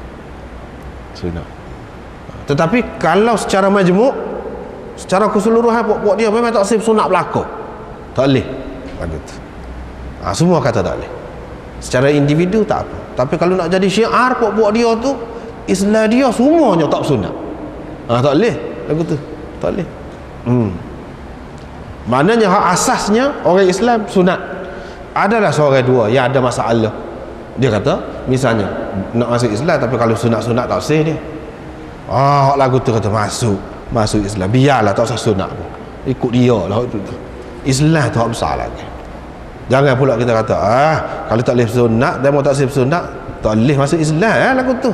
sunat. Tetapi kalau secara majmuk, secara keseluruhan pokok dia memang tak sif sunat belaka, tak boleh begitu. Semua kata tak boleh. Secara individu tak apa. Tapi kalau nak jadi syiar pokok dia tu, Islam dia semuanya tak sunat, tak boleh lagu tu, tak boleh. Maknanya hak asasnya orang Islam sunat. Adalah seorang dua yang ada masalah, dia kata misalnya nak masuk Islam, tapi kalau sunat-sunat tak sah dia, lagu tu kata masuk Islam, biarlah tak usah sunat pun, ikut dia lah tu. Islam tu hak besar lagi. Jangan pula kita kata kalau tak boleh sunat, demo tak sunat, tak boleh masuk Islam lagu tu.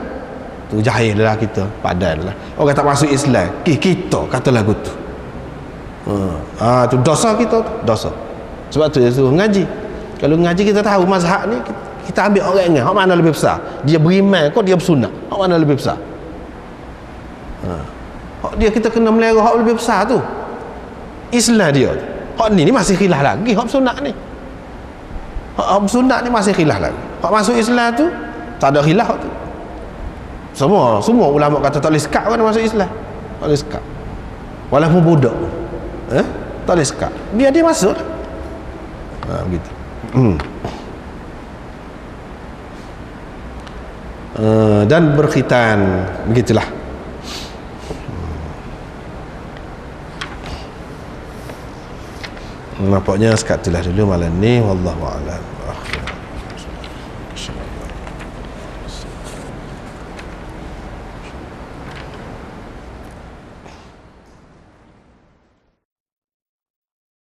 Tu jahil lah kita, padan lah. Orang tak masuk Islam, kita kata lagu tu. Tu dosa kita tu, dosa. Sebab tu dia suruh ngaji. Kalau ngaji kita tahu mazhab ni, kita ambil orang ni, hak mana lebih besar? Dia beriman kau, dia bersunat. Hak mana lebih besar? Hak dia kita kena melera hak lebih besar tu. Islam dia. Hak ni masih khilaf lagi, hak sunat ni. Hak sunat ni masih khilaf lagi. Hak masuk Islam tu tak ada khilaf tu. Semua ulama kata tak boleh sekat kan masuk Islam. Tak boleh sekat. Walaupun budak. Tak boleh sekat. Biar dia masuk. Begitu. Dan berkhitan, begitulah. Nampaknya sekat itulah dulu malam ni, wallahu a'lam.